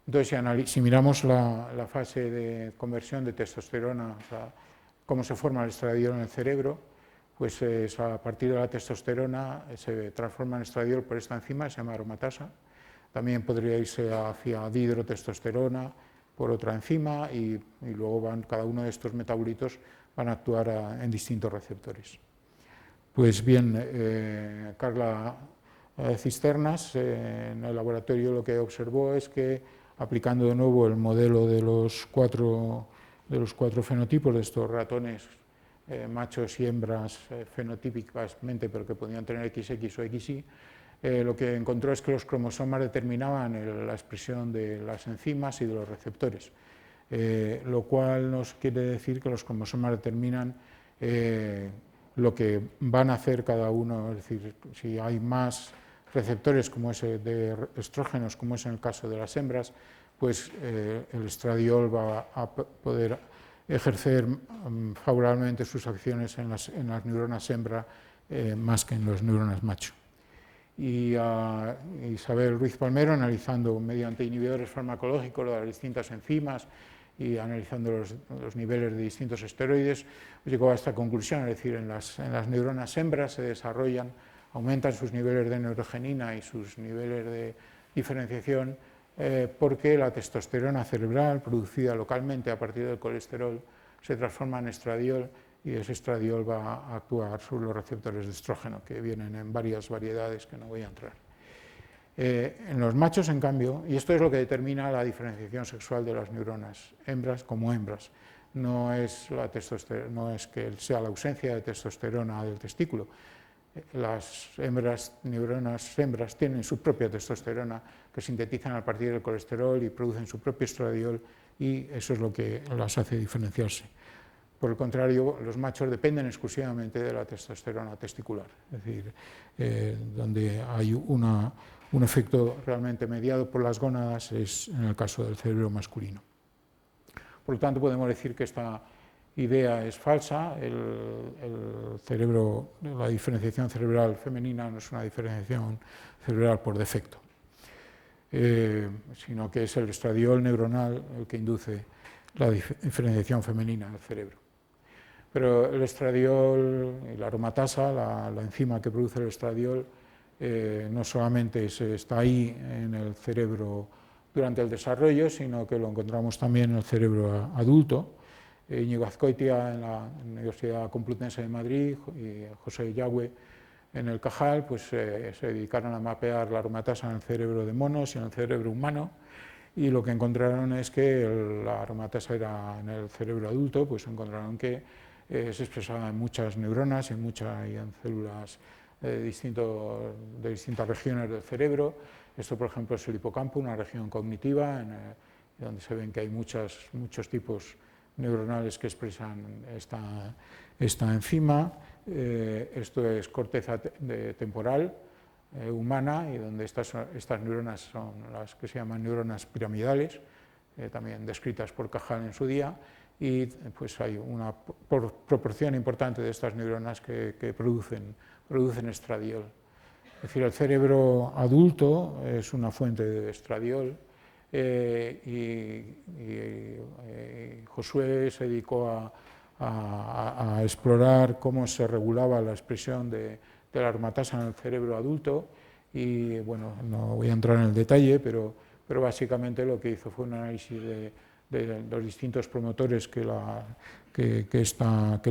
Entonces, si miramos la fase de conversión de testosterona, o sea, cómo se forma el estradiol en el cerebro, pues a partir de la testosterona se transforma en estradiol por esta enzima, se llama aromatasa. También podría irse hacia dihidrotestosterona por otra enzima y luego cada uno de estos metabolitos van a actuar en distintos receptores. Pues bien, Carla Cisternas en el laboratorio lo que observó es que aplicando de nuevo el modelo de los cuatro fenotipos de estos ratones machos y hembras fenotípicamente, pero que podían tener XX o XY, lo que encontró es que los cromosomas determinaban la expresión de las enzimas y de los receptores, lo cual nos quiere decir que los cromosomas determinan lo que van a hacer cada uno, es decir, si hay más receptores como ese de estrógenos, como es en el caso de las hembras, pues el estradiol va a poder ejercer favorablemente sus acciones en las neuronas hembra más que en las neuronas macho. Y Isabel Ruiz Palmero, analizando mediante inhibidores farmacológicos las distintas enzimas y analizando los niveles de distintos esteroides, llegó a esta conclusión, es decir, en las neuronas hembras se desarrollan, aumentan sus niveles de neurogenina y sus niveles de diferenciación porque la testosterona cerebral producida localmente a partir del colesterol se transforma en estradiol y ese estradiol va a actuar sobre los receptores de estrógeno, que vienen en varias variedades que no voy a entrar. En los machos, en cambio, y esto es lo que determina la diferenciación sexual de las neuronas hembras como hembras, no es que sea la ausencia de testosterona del testículo. Las neuronas hembras tienen su propia testosterona que sintetizan a partir del colesterol y producen su propio estradiol, y eso es lo que las hace diferenciarse. Por el contrario, los machos dependen exclusivamente de la testosterona testicular, es decir, donde hay un efecto realmente mediado por las gónadas es en el caso del cerebro masculino. Por lo tanto, podemos decir que esta idea es falsa. La diferenciación cerebral femenina no es una diferenciación cerebral por defecto, sino que es el estradiol neuronal el que induce la diferenciación femenina del cerebro. Pero el estradiol y la aromatasa, la enzima que produce el estradiol, no solamente está ahí en el cerebro durante el desarrollo, sino que lo encontramos también en el cerebro adulto. Íñigo Azcoitia en la Universidad Complutense de Madrid y José Yagüe en el Cajal pues, se dedicaron a mapear la aromatasa en el cerebro de monos y en el cerebro humano, y lo que encontraron es que la aromatasa era en el cerebro adulto, pues encontraron que se expresaba en muchas neuronas y en células de distintas regiones del cerebro. Esto, por ejemplo, es el hipocampo, una región cognitiva donde se ven que hay muchos tipos neuronales que expresan esta enzima. Esto es corteza temporal humana, y donde estas neuronas son las que se llaman neuronas piramidales, también descritas por Cajal en su día, y pues hay una proporción importante de estas neuronas que producen estradiol. Es decir, el cerebro adulto es una fuente de estradiol, y Josué se dedicó a explorar cómo se regulaba la expresión de la aromatasa en el cerebro adulto, y bueno, no voy a entrar en el detalle, pero básicamente lo que hizo fue un análisis de los distintos promotores que el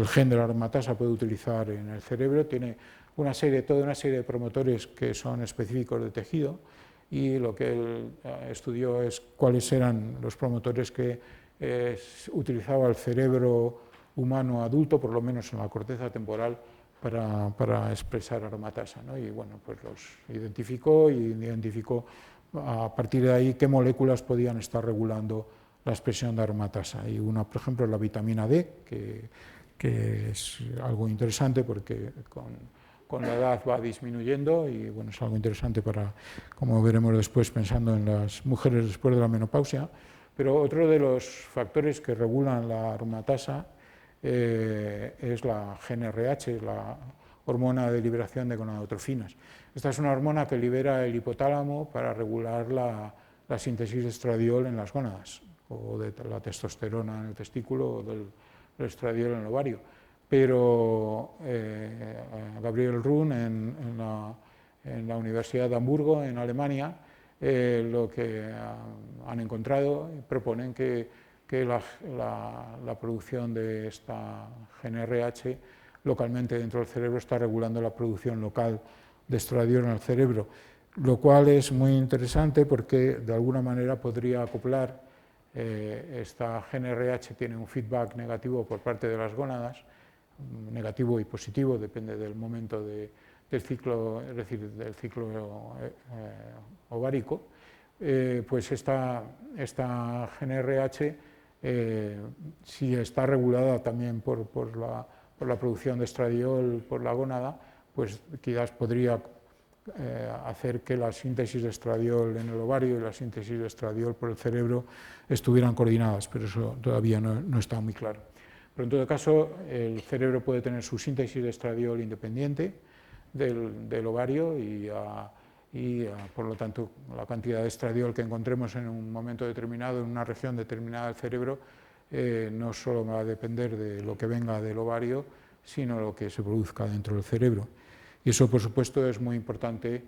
gen de la aromatasa puede utilizar en el cerebro. Tiene toda una serie de promotores que son específicos de tejido, y lo que él estudió es cuáles eran los promotores que utilizaba el cerebro humano adulto, por lo menos en la corteza temporal, para expresar aromatasa, ¿no? Y bueno, pues los identificó a partir de ahí qué moléculas podían estar regulando la expresión de aromatasa. Y una, por ejemplo, la vitamina D, que es algo interesante porque con la edad va disminuyendo, y bueno, es algo interesante como veremos después, pensando en las mujeres después de la menopausia. Pero otro de los factores que regulan la aromatasa es la GnRH, la hormona de liberación de gonadotrofinas. Esta es una hormona que libera el hipotálamo para regular la síntesis de estradiol en las gónadas, o de la testosterona en el testículo, o del estradiol en el ovario. Pero Gabriel Run en la Universidad de Hamburgo, en Alemania, lo que han encontrado, proponen que la producción de esta GnRH localmente dentro del cerebro está regulando la producción local de estradiol en el cerebro, lo cual es muy interesante porque de alguna manera podría acoplar esta GnRH. Tiene un feedback negativo por parte de las gónadas, negativo y positivo, depende del momento del ciclo, es decir, del ciclo ovárico. Pues esta GnRH, si está regulada también por la producción de estradiol por la gónada, pues quizás podría hacer que la síntesis de estradiol en el ovario y la síntesis de estradiol por el cerebro estuvieran coordinadas, pero eso todavía no está muy claro. Pero en todo caso, el cerebro puede tener su síntesis de estradiol independiente del ovario, y por lo tanto la cantidad de estradiol que encontremos en un momento determinado, en una región determinada del cerebro, no solo va a depender de lo que venga del ovario, sino lo que se produzca dentro del cerebro. Y eso, por supuesto, es muy importante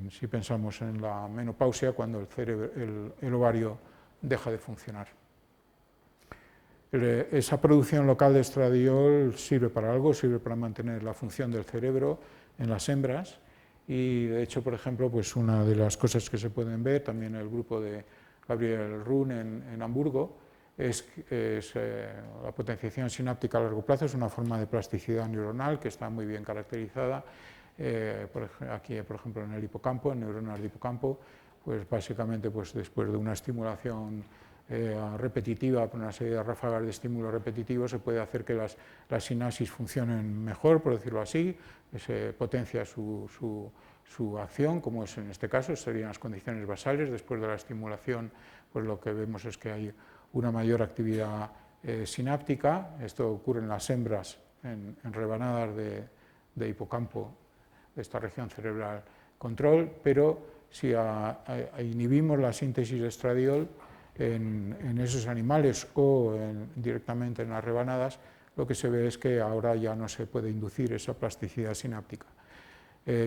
si pensamos en la menopausia, cuando el ovario deja de funcionar. Esa producción local de estradiol sirve para algo, sirve para mantener la función del cerebro en las hembras, Y de hecho, por ejemplo, pues una de las cosas que se pueden ver, también el grupo de Gabriel Run en Hamburgo, es la potenciación sináptica a largo plazo, es una forma de plasticidad neuronal que está muy bien caracterizada. Aquí, por ejemplo, en el hipocampo, en neuronas de hipocampo, pues básicamente pues después de una estimulación repetitiva, por una serie de ráfagas de estímulo repetitivo, se puede hacer que las sinapsis funcionen mejor, por decirlo así, se potencia su acción, como es en este caso, serían las condiciones basales. Después de la estimulación, pues lo que vemos es que hay una mayor actividad sináptica. Esto ocurre en las hembras, en rebanadas de hipocampo, de esta región cerebral control, pero si inhibimos la síntesis de estradiol en esos animales o directamente en las rebanadas, lo que se ve es que ahora ya no se puede inducir esa plasticidad sináptica.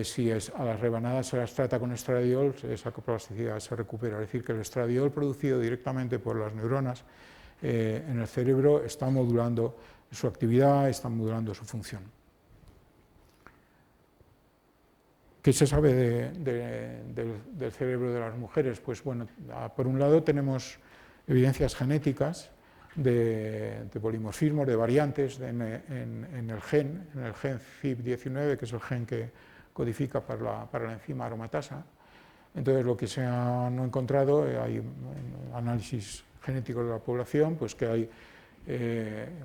Si a las rebanadas se las trata con estradiol, esa plasticidad se recupera. Es decir, que el estradiol producido directamente por las neuronas en el cerebro está modulando su actividad, está modulando su función. ¿Qué se sabe del cerebro de las mujeres? Pues bueno, por un lado tenemos evidencias genéticas de polimorfismos, de variantes en el gen CYP19, que es el gen que codifica para la enzima aromatasa. Entonces, lo que se han encontrado, hay análisis genéticos de la población, pues que hay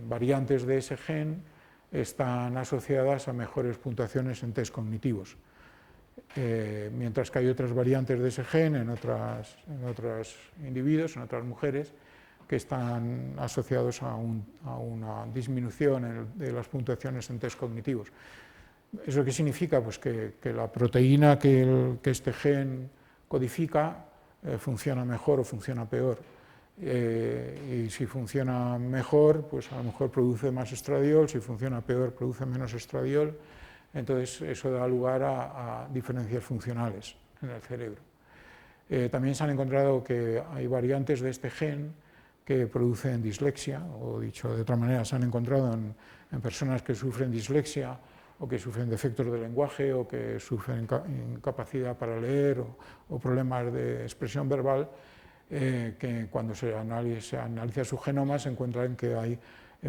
variantes de ese gen están asociadas a mejores puntuaciones en test cognitivos. Mientras que hay otras variantes de ese gen en otros individuos, en otras mujeres, que están asociados a una disminución de las puntuaciones en test cognitivos. ¿Eso qué significa? Pues que la proteína que este gen codifica funciona mejor o funciona peor. Y si funciona mejor, pues a lo mejor produce más estradiol, si funciona peor, produce menos estradiol. Entonces, eso da lugar a diferencias funcionales en el cerebro. También se han encontrado que hay variantes de este gen que producen dislexia, o dicho de otra manera, se han encontrado en personas que sufren dislexia o que sufren defectos de lenguaje o que sufren incapacidad para leer o problemas de expresión verbal, que cuando se analiza su genoma se encuentran que hay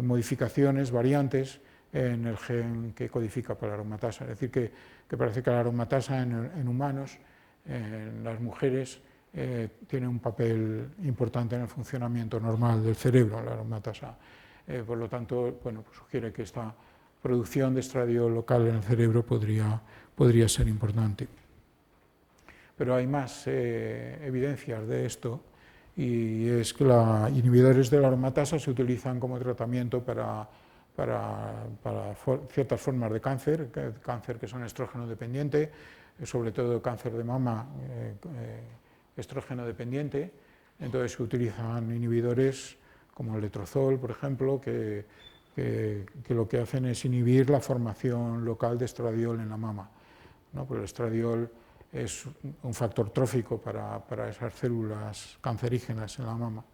modificaciones, variantes en el gen que codifica para la aromatasa. Es decir, que parece que la aromatasa en humanos, en las mujeres, tiene un papel importante en el funcionamiento normal del cerebro, la aromatasa. Por lo tanto, bueno, pues sugiere que esta producción de estradiol local en el cerebro podría ser importante. Pero hay más evidencias de esto, y es que los inhibidores de la aromatasa se utilizan como tratamiento para ciertas formas de cáncer que son estrógeno dependiente, sobre todo cáncer de mama, estrógeno dependiente. Entonces se utilizan inhibidores como el letrozol, por ejemplo, que lo que hacen es inhibir la formación local de estradiol en la mama, ¿no? Pues el estradiol es un factor trófico para esas células cancerígenas en la mama.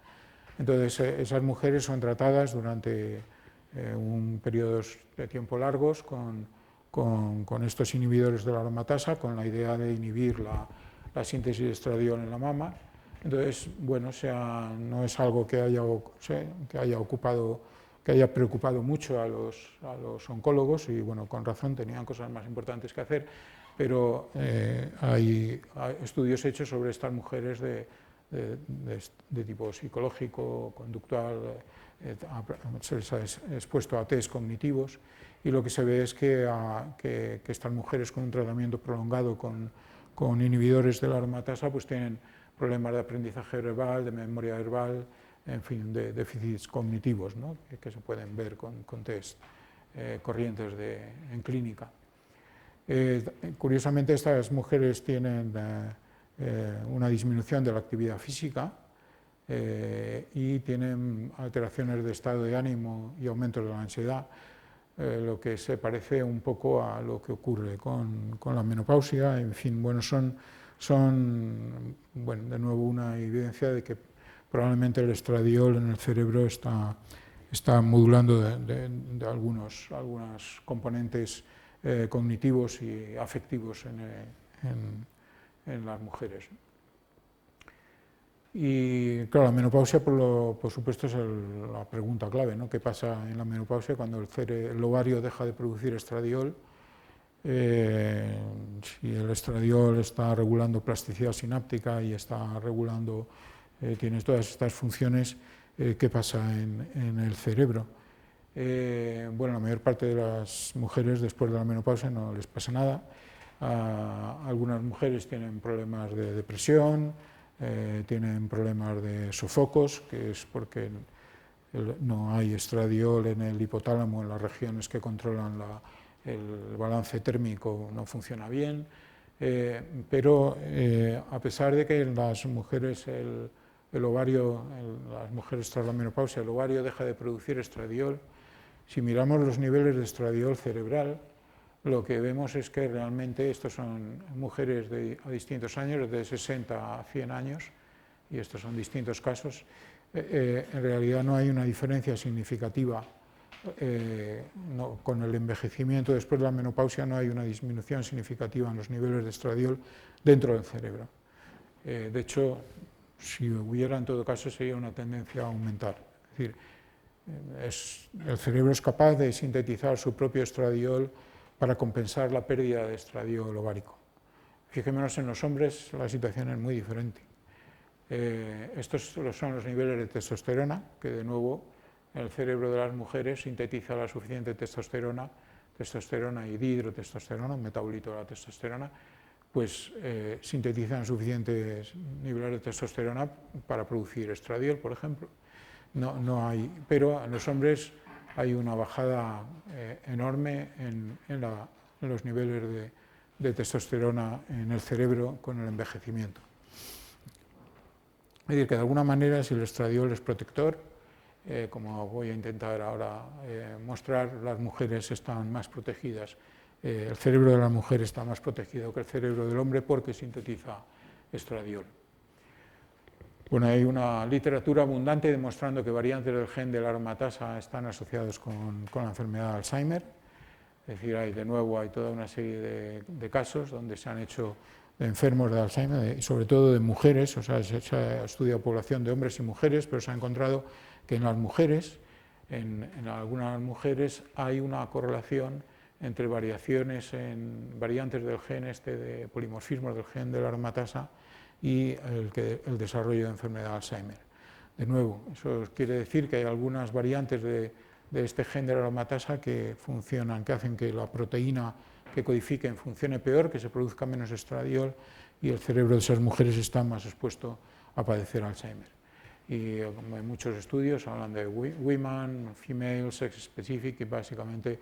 Entonces esas mujeres son tratadas durante un periodos de tiempo largos con estos inhibidores de la aromatasa, con la idea de inhibir la síntesis de estradiol en la mama. Entonces, bueno, no es algo que haya preocupado mucho a los oncólogos, y bueno, con razón, tenían cosas más importantes que hacer, pero hay estudios hechos sobre estas mujeres de tipo psicológico, conductual, se les ha expuesto a test cognitivos, y lo que se ve es que estas mujeres con un tratamiento prolongado con inhibidores de la aromatasa pues tienen problemas de aprendizaje verbal, de memoria verbal, en fin, de déficits cognitivos, ¿no? que se pueden ver con test corrientes en clínica. Curiosamente, estas mujeres tienen una disminución de la actividad física y tienen alteraciones de estado de ánimo y aumentos de la ansiedad, lo que se parece un poco a lo que ocurre con la menopausia. En fin, bueno, son bueno, de nuevo una evidencia de que probablemente el estradiol en el cerebro está modulando de algunos componentes cognitivos y afectivos en las mujeres. Y claro, la menopausia, por supuesto, es la pregunta clave, ¿no? ¿Qué pasa en la menopausia cuando el ovario deja de producir estradiol? Si el estradiol está regulando plasticidad sináptica y está regulando, tiene todas estas funciones, ¿qué pasa en el cerebro? Bueno, la mayor parte de las mujeres después de la menopausia no les pasa nada. Algunas mujeres tienen problemas de depresión, tienen problemas de sofocos, que es porque no hay estradiol en el hipotálamo, en las regiones que controlan el balance térmico, no funciona bien, pero a pesar de que en las mujeres el ovario, las mujeres tras la menopausia, el ovario deja de producir estradiol, si miramos los niveles de estradiol cerebral, lo que vemos es que realmente estos son mujeres a distintos años, de 60 a 100 años, y estos son distintos casos. En realidad no hay una diferencia significativa con el envejecimiento. Después de la menopausia no hay una disminución significativa en los niveles de estradiol dentro del cerebro. De hecho, si hubiera en todo caso sería una tendencia a aumentar. Es decir, el cerebro es capaz de sintetizar su propio estradiol para compensar la pérdida de estradiol ovárico. Fijémonos en los hombres, la situación es muy diferente. Estos son los niveles de testosterona, que de nuevo el cerebro de las mujeres sintetiza la suficiente testosterona y dihidrotestosterona, un metabolito de la testosterona, pues sintetizan suficientes niveles de testosterona para producir estradiol, por ejemplo. No hay, pero en los hombres hay una bajada enorme en los niveles de testosterona en el cerebro con el envejecimiento. Es decir, que de alguna manera, si el estradiol es protector, como voy a intentar ahora mostrar, las mujeres están más protegidas. El cerebro de la mujer está más protegido que el cerebro del hombre porque sintetiza estradiol. Bueno, hay una literatura abundante demostrando que variantes del gen de la aromatasa están asociados con la enfermedad de Alzheimer. Es decir, hay toda una serie de casos donde se han hecho de enfermos de Alzheimer, y sobre todo de mujeres, o sea, se ha estudiado población de hombres y mujeres, pero se ha encontrado que en las mujeres, en algunas mujeres, hay una correlación entre variaciones en variantes del gen de polimorfismos del gen de la aromatasa y el desarrollo de enfermedad de Alzheimer. De nuevo, eso quiere decir que hay algunas variantes de este gen de la aromatasa que funcionan, que hacen que la proteína que codifiquen funcione peor, que se produzca menos estradiol, y el cerebro de esas mujeres está más expuesto a padecer Alzheimer. Y hay muchos estudios, hablan de women, female, sex specific, y básicamente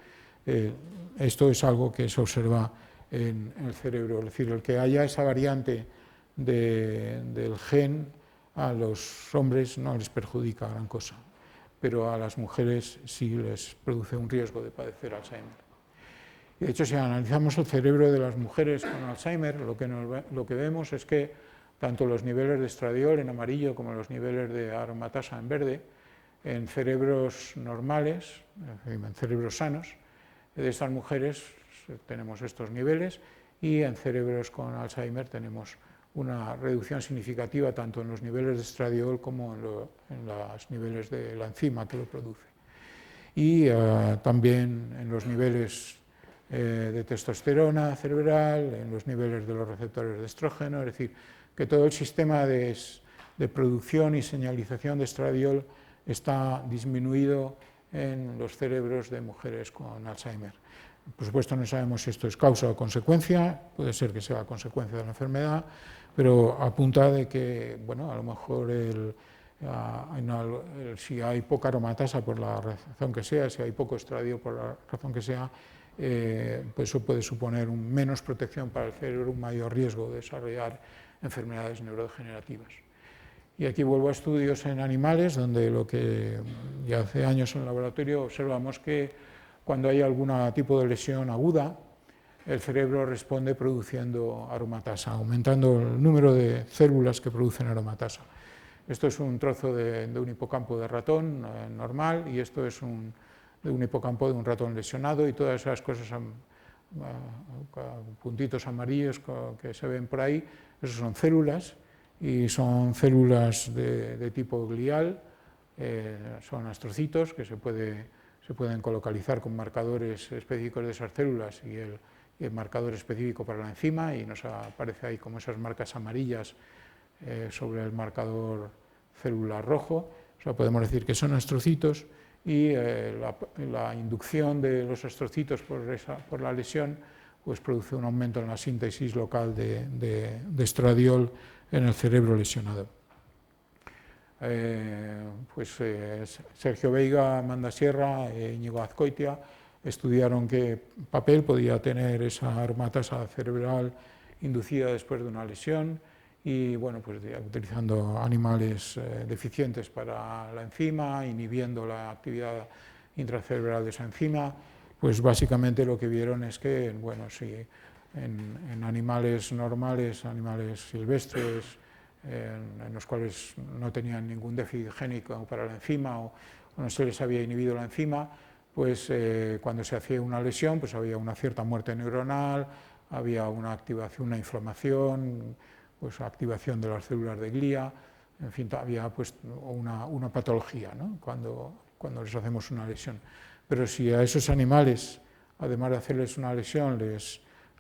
esto es algo que se observa en el cerebro. Es decir, el que haya esa variante del gen a los hombres no les perjudica gran cosa, pero a las mujeres sí les produce un riesgo de padecer Alzheimer. Y de hecho, si analizamos el cerebro de las mujeres con Alzheimer, lo que vemos es que tanto los niveles de estradiol en amarillo como los niveles de aromatasa en verde, en cerebros normales, en cerebros sanos, de estas mujeres tenemos estos niveles, y en cerebros con Alzheimer tenemos una reducción significativa tanto en los niveles de estradiol como en los niveles de la enzima que lo produce. Y también en los niveles de testosterona cerebral, en los niveles de los receptores de estrógeno, es decir, que todo el sistema de producción y señalización de estradiol está disminuido en los cerebros de mujeres con Alzheimer. Por supuesto, no sabemos si esto es causa o consecuencia, puede ser que sea consecuencia de la enfermedad, pero apunta de que, bueno, a lo mejor si hay poca aromatasa por la razón que sea, si hay poco estradiol por la razón que sea, pues eso puede suponer menos protección para el cerebro, un mayor riesgo de desarrollar enfermedades neurodegenerativas. Y aquí vuelvo a estudios en animales, donde lo que ya hace años en el laboratorio observamos que cuando hay algún tipo de lesión aguda, el cerebro responde produciendo aromatasa, aumentando el número de células que producen aromatasa. Esto es un trozo de un hipocampo de ratón normal, y esto es de un hipocampo de un ratón lesionado, y todas esas cosas puntitos amarillos que se ven por ahí, esos son células, y son células de tipo glial, son astrocitos que se pueden colocalizar con marcadores específicos de esas células y el marcador específico para la enzima, y nos aparece ahí como esas marcas amarillas sobre el marcador celular rojo. O sea, podemos decir que son astrocitos, y la inducción de los astrocitos por la lesión pues produce un aumento en la síntesis local de estradiol en el cerebro lesionado. Sergio Veiga, Amanda Sierra e Íñigo Azcoitia estudiaron qué papel podía tener esa aromatasa cerebral inducida después de una lesión, y bueno, pues utilizando animales deficientes para la enzima, inhibiendo la actividad intracerebral de esa enzima, pues básicamente lo que vieron es que, bueno, si en animales normales, animales silvestres, en los cuales no tenían ningún déficit génico para la enzima o no se les había inhibido la enzima, pues cuando se hacía una lesión pues había una cierta muerte neuronal, había una activación, una inflamación, pues activación de las células de glía, en fin, había pues una patología, ¿no? cuando les hacemos una lesión. Pero si a esos animales, además de hacerles una lesión,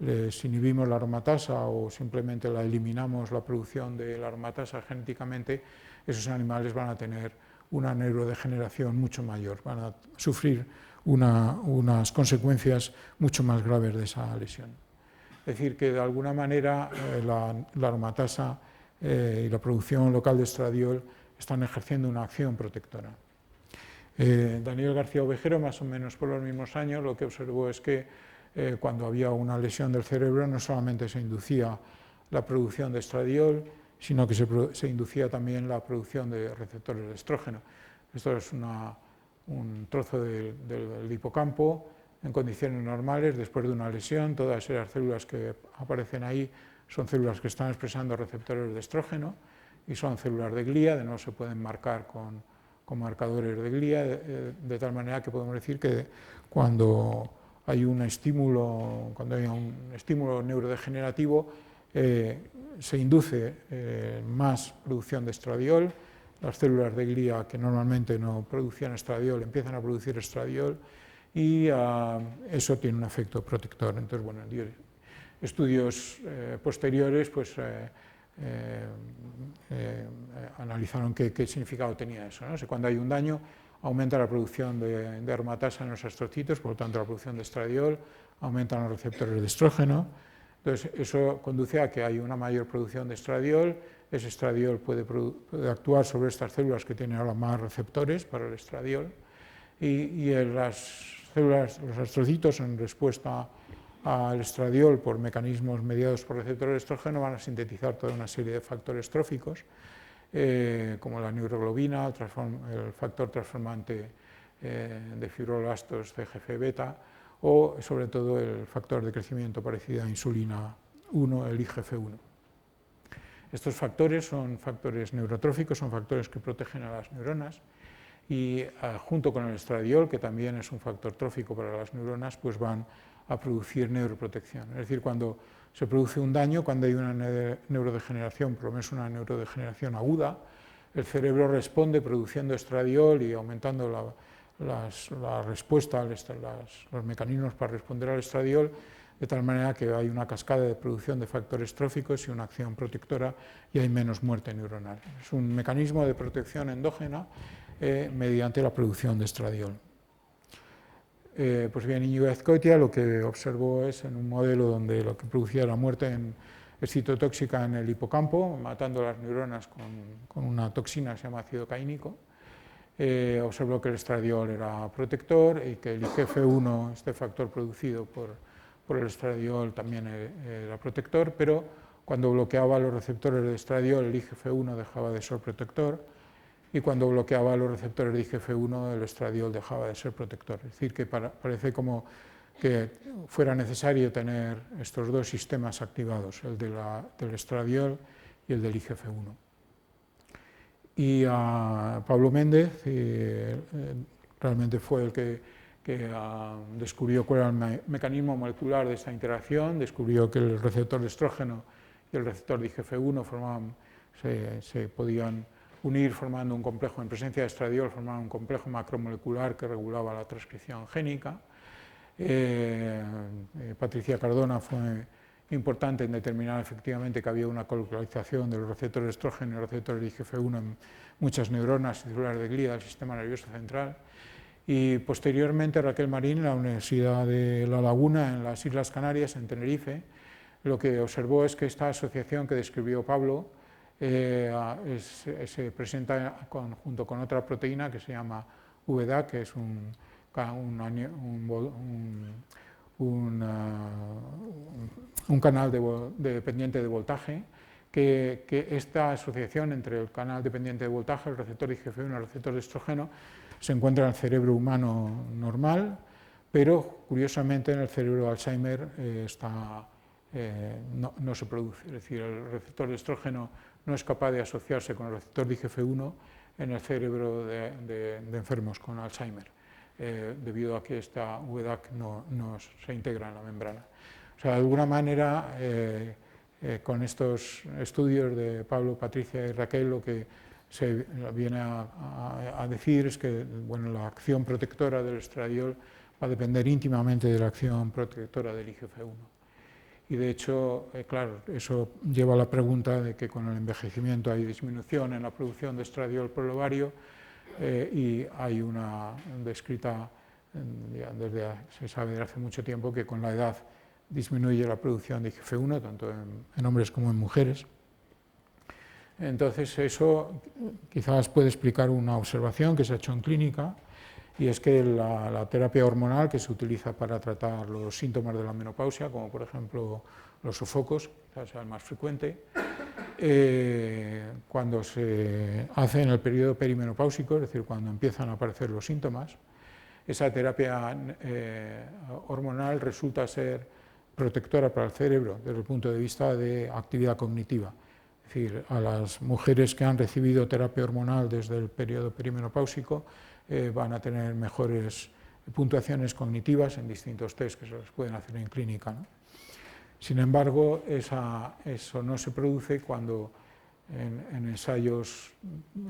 les inhibimos la aromatasa o simplemente la eliminamos la producción de la aromatasa genéticamente, esos animales van a tener una neurodegeneración mucho mayor, van a sufrir unas consecuencias mucho más graves de esa lesión. Es decir, que de alguna manera la aromatasa y la producción local de estradiol están ejerciendo una acción protectora. Daniel García Ovejero, más o menos por los mismos años, lo que observó es que cuando había una lesión del cerebro no solamente se inducía la producción de estradiol, sino que se inducía también la producción de receptores de estrógeno. Esto es un trozo del hipocampo en condiciones normales, después de una lesión. Todas esas células que aparecen ahí son células que están expresando receptores de estrógeno y son células de glía, de nuevo se pueden marcar con marcadores de glía, de tal manera que podemos decir que cuando hay un estímulo neurodegenerativo, se induce más producción de estradiol. Las células de glía que normalmente no producían estradiol empiezan a producir estradiol, y eso tiene un efecto protector. Entonces, bueno, estudios posteriores pues, analizaron qué significado tenía eso, ¿no? Cuando hay un daño, aumenta la producción de aromatasa en los astrocitos, por lo tanto la producción de estradiol, aumentan los receptores de estrógeno. Entonces, eso conduce a que hay una mayor producción de estradiol. Ese estradiol puede actuar sobre estas células que tienen ahora más receptores para el estradiol, y las células, los astrocitos, en respuesta al estradiol por mecanismos mediados por receptores de estrógeno, van a sintetizar toda una serie de factores tróficos, como la neuroglobina, el factor transformante de fibroblastos CGF-beta, o sobre todo el factor de crecimiento parecido a insulina 1, el IGF-1. Estos factores son factores neurotróficos, son factores que protegen a las neuronas, y junto con el estradiol, que también es un factor trófico para las neuronas, pues van a producir neuroprotección. Es decir, cuando se produce un daño, cuando hay una neurodegeneración, por lo menos una neurodegeneración aguda, el cerebro responde produciendo estradiol y aumentando la respuesta, los mecanismos para responder al estradiol, de tal manera que hay una cascada de producción de factores tróficos y una acción protectora, y hay menos muerte neuronal. Es un mecanismo de protección endógena mediante la producción de estradiol. Pues bien, Íñigo Azcoitia lo que observó es en un modelo donde lo que producía era muerte excitotóxica en el hipocampo, matando las neuronas con una toxina que se llama ácido caínico. Observó que el estradiol era protector y que el IGF-1, este factor producido por el estradiol, también era protector, pero cuando bloqueaba los receptores de estradiol, el IGF-1 dejaba de ser protector, y cuando bloqueaba los receptores de IGF-1, el estradiol dejaba de ser protector. Es decir, que parece como que fuera necesario tener estos dos sistemas activados, el del estradiol y el del IGF-1. Y Pablo Méndez realmente fue el que que descubrió cuál era el mecanismo molecular de esta interacción, descubrió que el receptor de estrógeno y el receptor de IGF-1 se podían unir formando un complejo, en presencia de estradiol, formaban un complejo macromolecular que regulaba la transcripción génica. Patricia Cardona fue importante en determinar efectivamente que había una colocalización de los receptores de estrógeno y los receptores de IGF-1 en muchas neuronas y células de glía del sistema nervioso central. Y posteriormente Raquel Marín, en la Universidad de La Laguna, en las Islas Canarias, en Tenerife, lo que observó es que esta asociación que describió Pablo se presenta junto con otra proteína que se llama VDAC, que es un canal dependiente de voltaje, que esta asociación entre el canal dependiente de voltaje, el receptor de IGF-1 y el receptor de estrógeno, se encuentra en el cerebro humano normal, pero curiosamente en el cerebro de Alzheimer no se produce. Es decir, el receptor de estrógeno no es capaz de asociarse con el receptor de IGF-1 en el cerebro de enfermos con Alzheimer, debido a que esta VDAC no se integra en la membrana. O sea, de alguna manera, con estos estudios de Pablo, Patricia y Raquel, lo que se viene a decir es que la acción protectora del estradiol va a depender íntimamente de la acción protectora del IGF-1. Y de hecho, claro, eso lleva a la pregunta de que con el envejecimiento hay disminución en la producción de estradiol por el ovario y hay una descrita, se sabe desde hace mucho tiempo que con la edad disminuye la producción de IGF-1, tanto en hombres como en mujeres. Entonces eso quizás puede explicar una observación que se ha hecho en clínica, y es que la terapia hormonal que se utiliza para tratar los síntomas de la menopausia, como por ejemplo los sofocos, quizás sea el más frecuente, cuando se hace en el periodo perimenopáusico, es decir, cuando empiezan a aparecer los síntomas, esa terapia hormonal resulta ser protectora para el cerebro desde el punto de vista de actividad cognitiva. Es decir, a las mujeres que han recibido terapia hormonal desde el periodo perimenopáusico van a tener mejores puntuaciones cognitivas en distintos test que se les pueden hacer en clínica, ¿no? Sin embargo, eso no se produce cuando en ensayos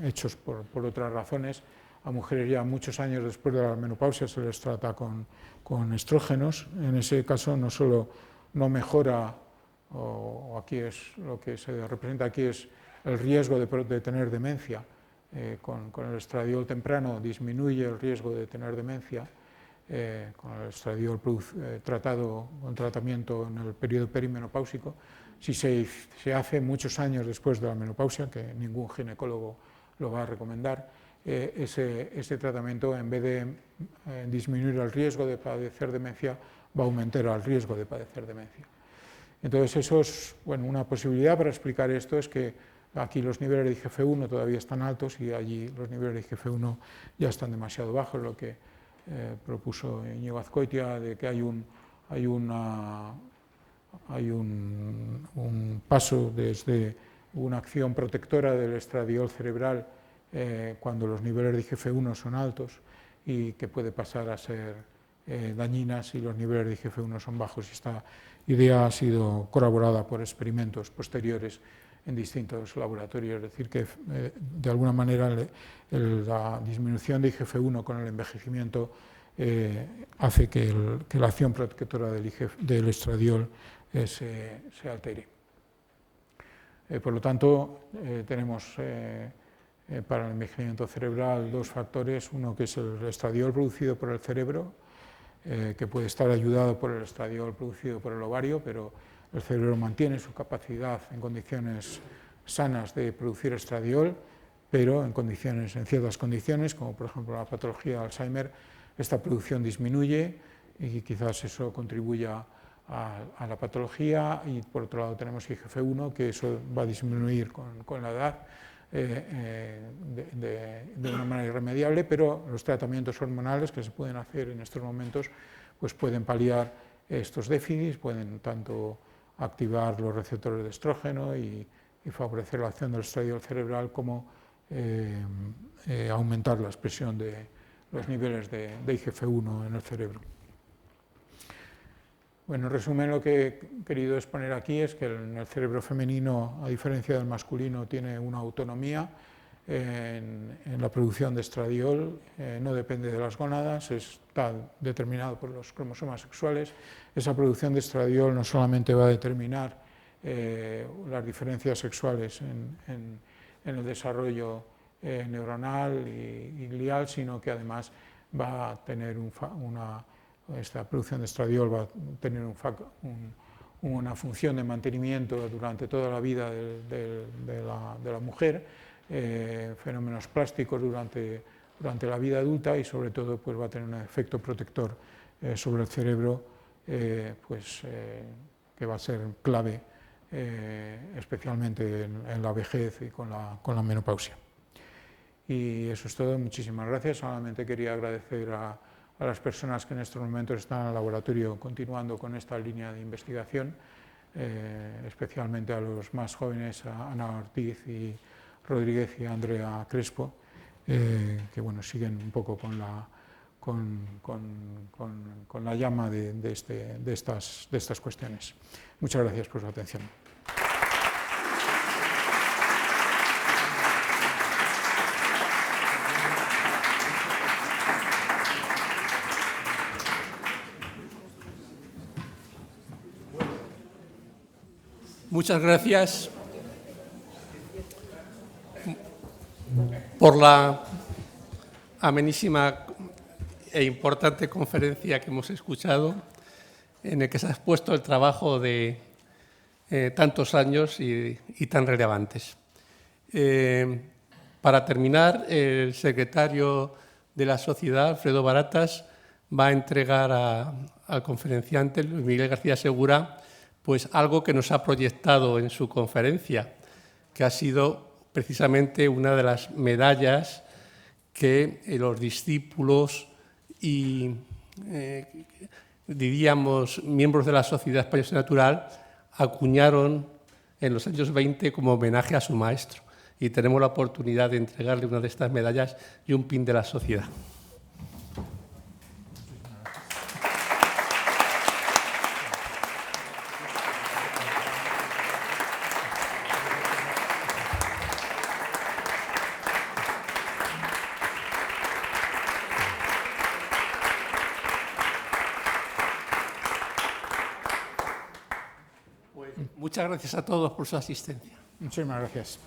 hechos por otras razones a mujeres ya muchos años después de la menopausia se les trata con estrógenos. En ese caso no solo no mejora, o aquí es lo que se representa aquí es el riesgo de tener demencia, con el estradiol temprano disminuye el riesgo de tener demencia, con el estradiol tratado con tratamiento en el periodo perimenopáusico. Si se hace muchos años después de la menopausia, que ningún ginecólogo lo va a recomendar, ese tratamiento, en vez de disminuir el riesgo de padecer demencia, va a aumentar el riesgo de padecer demencia. Entonces, eso es, una posibilidad para explicar esto es que aquí los niveles de IGF-1 todavía están altos y allí los niveles de IGF-1 ya están demasiado bajos, lo que propuso Íñigo Azcoitia, de que hay un paso desde una acción protectora del estradiol cerebral cuando los niveles de IGF-1 son altos y que puede pasar a ser dañinas si los niveles de IGF-1 son bajos. Esta idea ha sido corroborada por experimentos posteriores en distintos laboratorios, es decir, que de alguna manera la disminución de IGF-1 con el envejecimiento hace que la acción protectora del estradiol se altere. Por lo tanto, tenemos para el envejecimiento cerebral dos factores, uno que es el estradiol producido por el cerebro, que puede estar ayudado por el estradiol producido por el ovario, pero el cerebro mantiene su capacidad en condiciones sanas de producir estradiol, pero en ciertas condiciones, como por ejemplo la patología de Alzheimer, esta producción disminuye y quizás eso contribuya a la patología. Y por otro lado tenemos IGF-1, que eso va a disminuir con la edad de una manera irremediable, pero los tratamientos hormonales que se pueden hacer en estos momentos pues pueden paliar estos déficits, pueden tanto activar los receptores de estrógeno y favorecer la acción del estradiol cerebral como aumentar la expresión de los niveles de IGF-1 en el cerebro. Bueno, en resumen, lo que he querido exponer aquí es que en el cerebro femenino, a diferencia del masculino, tiene una autonomía en la producción de estradiol, no depende de las gónadas, está determinado por los cromosomas sexuales. Esa producción de estradiol no solamente va a determinar las diferencias sexuales en el desarrollo neuronal y glial, sino que además va a tener esta producción de estradiol va a tener una función de mantenimiento durante toda la vida de la mujer, fenómenos plásticos durante la vida adulta y sobre todo pues, va a tener un efecto protector sobre el cerebro que va a ser clave especialmente en la vejez y con la menopausia. Y eso es todo, muchísimas gracias. Solamente quería agradecer a las personas que en estos momentos están en el laboratorio continuando con esta línea de investigación, especialmente a los más jóvenes, a Ana Ortiz y Rodríguez y a Andrea Crespo, que bueno, siguen un poco con la llama de estas cuestiones. Muchas gracias por su atención. Muchas gracias por la amenísima e importante conferencia que hemos escuchado, en la que se ha expuesto el trabajo de tantos años y tan relevantes. Para terminar, el secretario de la sociedad, Alfredo Baratas, va a entregar al conferenciante, Luis Miguel García Segura, pues algo que nos ha proyectado en su conferencia, que ha sido precisamente una de las medallas que los discípulos y, diríamos, miembros de la Sociedad Española Natural acuñaron en los años 20 como homenaje a su maestro. Y tenemos la oportunidad de entregarle una de estas medallas y un pin de la sociedad. Muchas gracias a todos por su asistencia. Muchísimas gracias.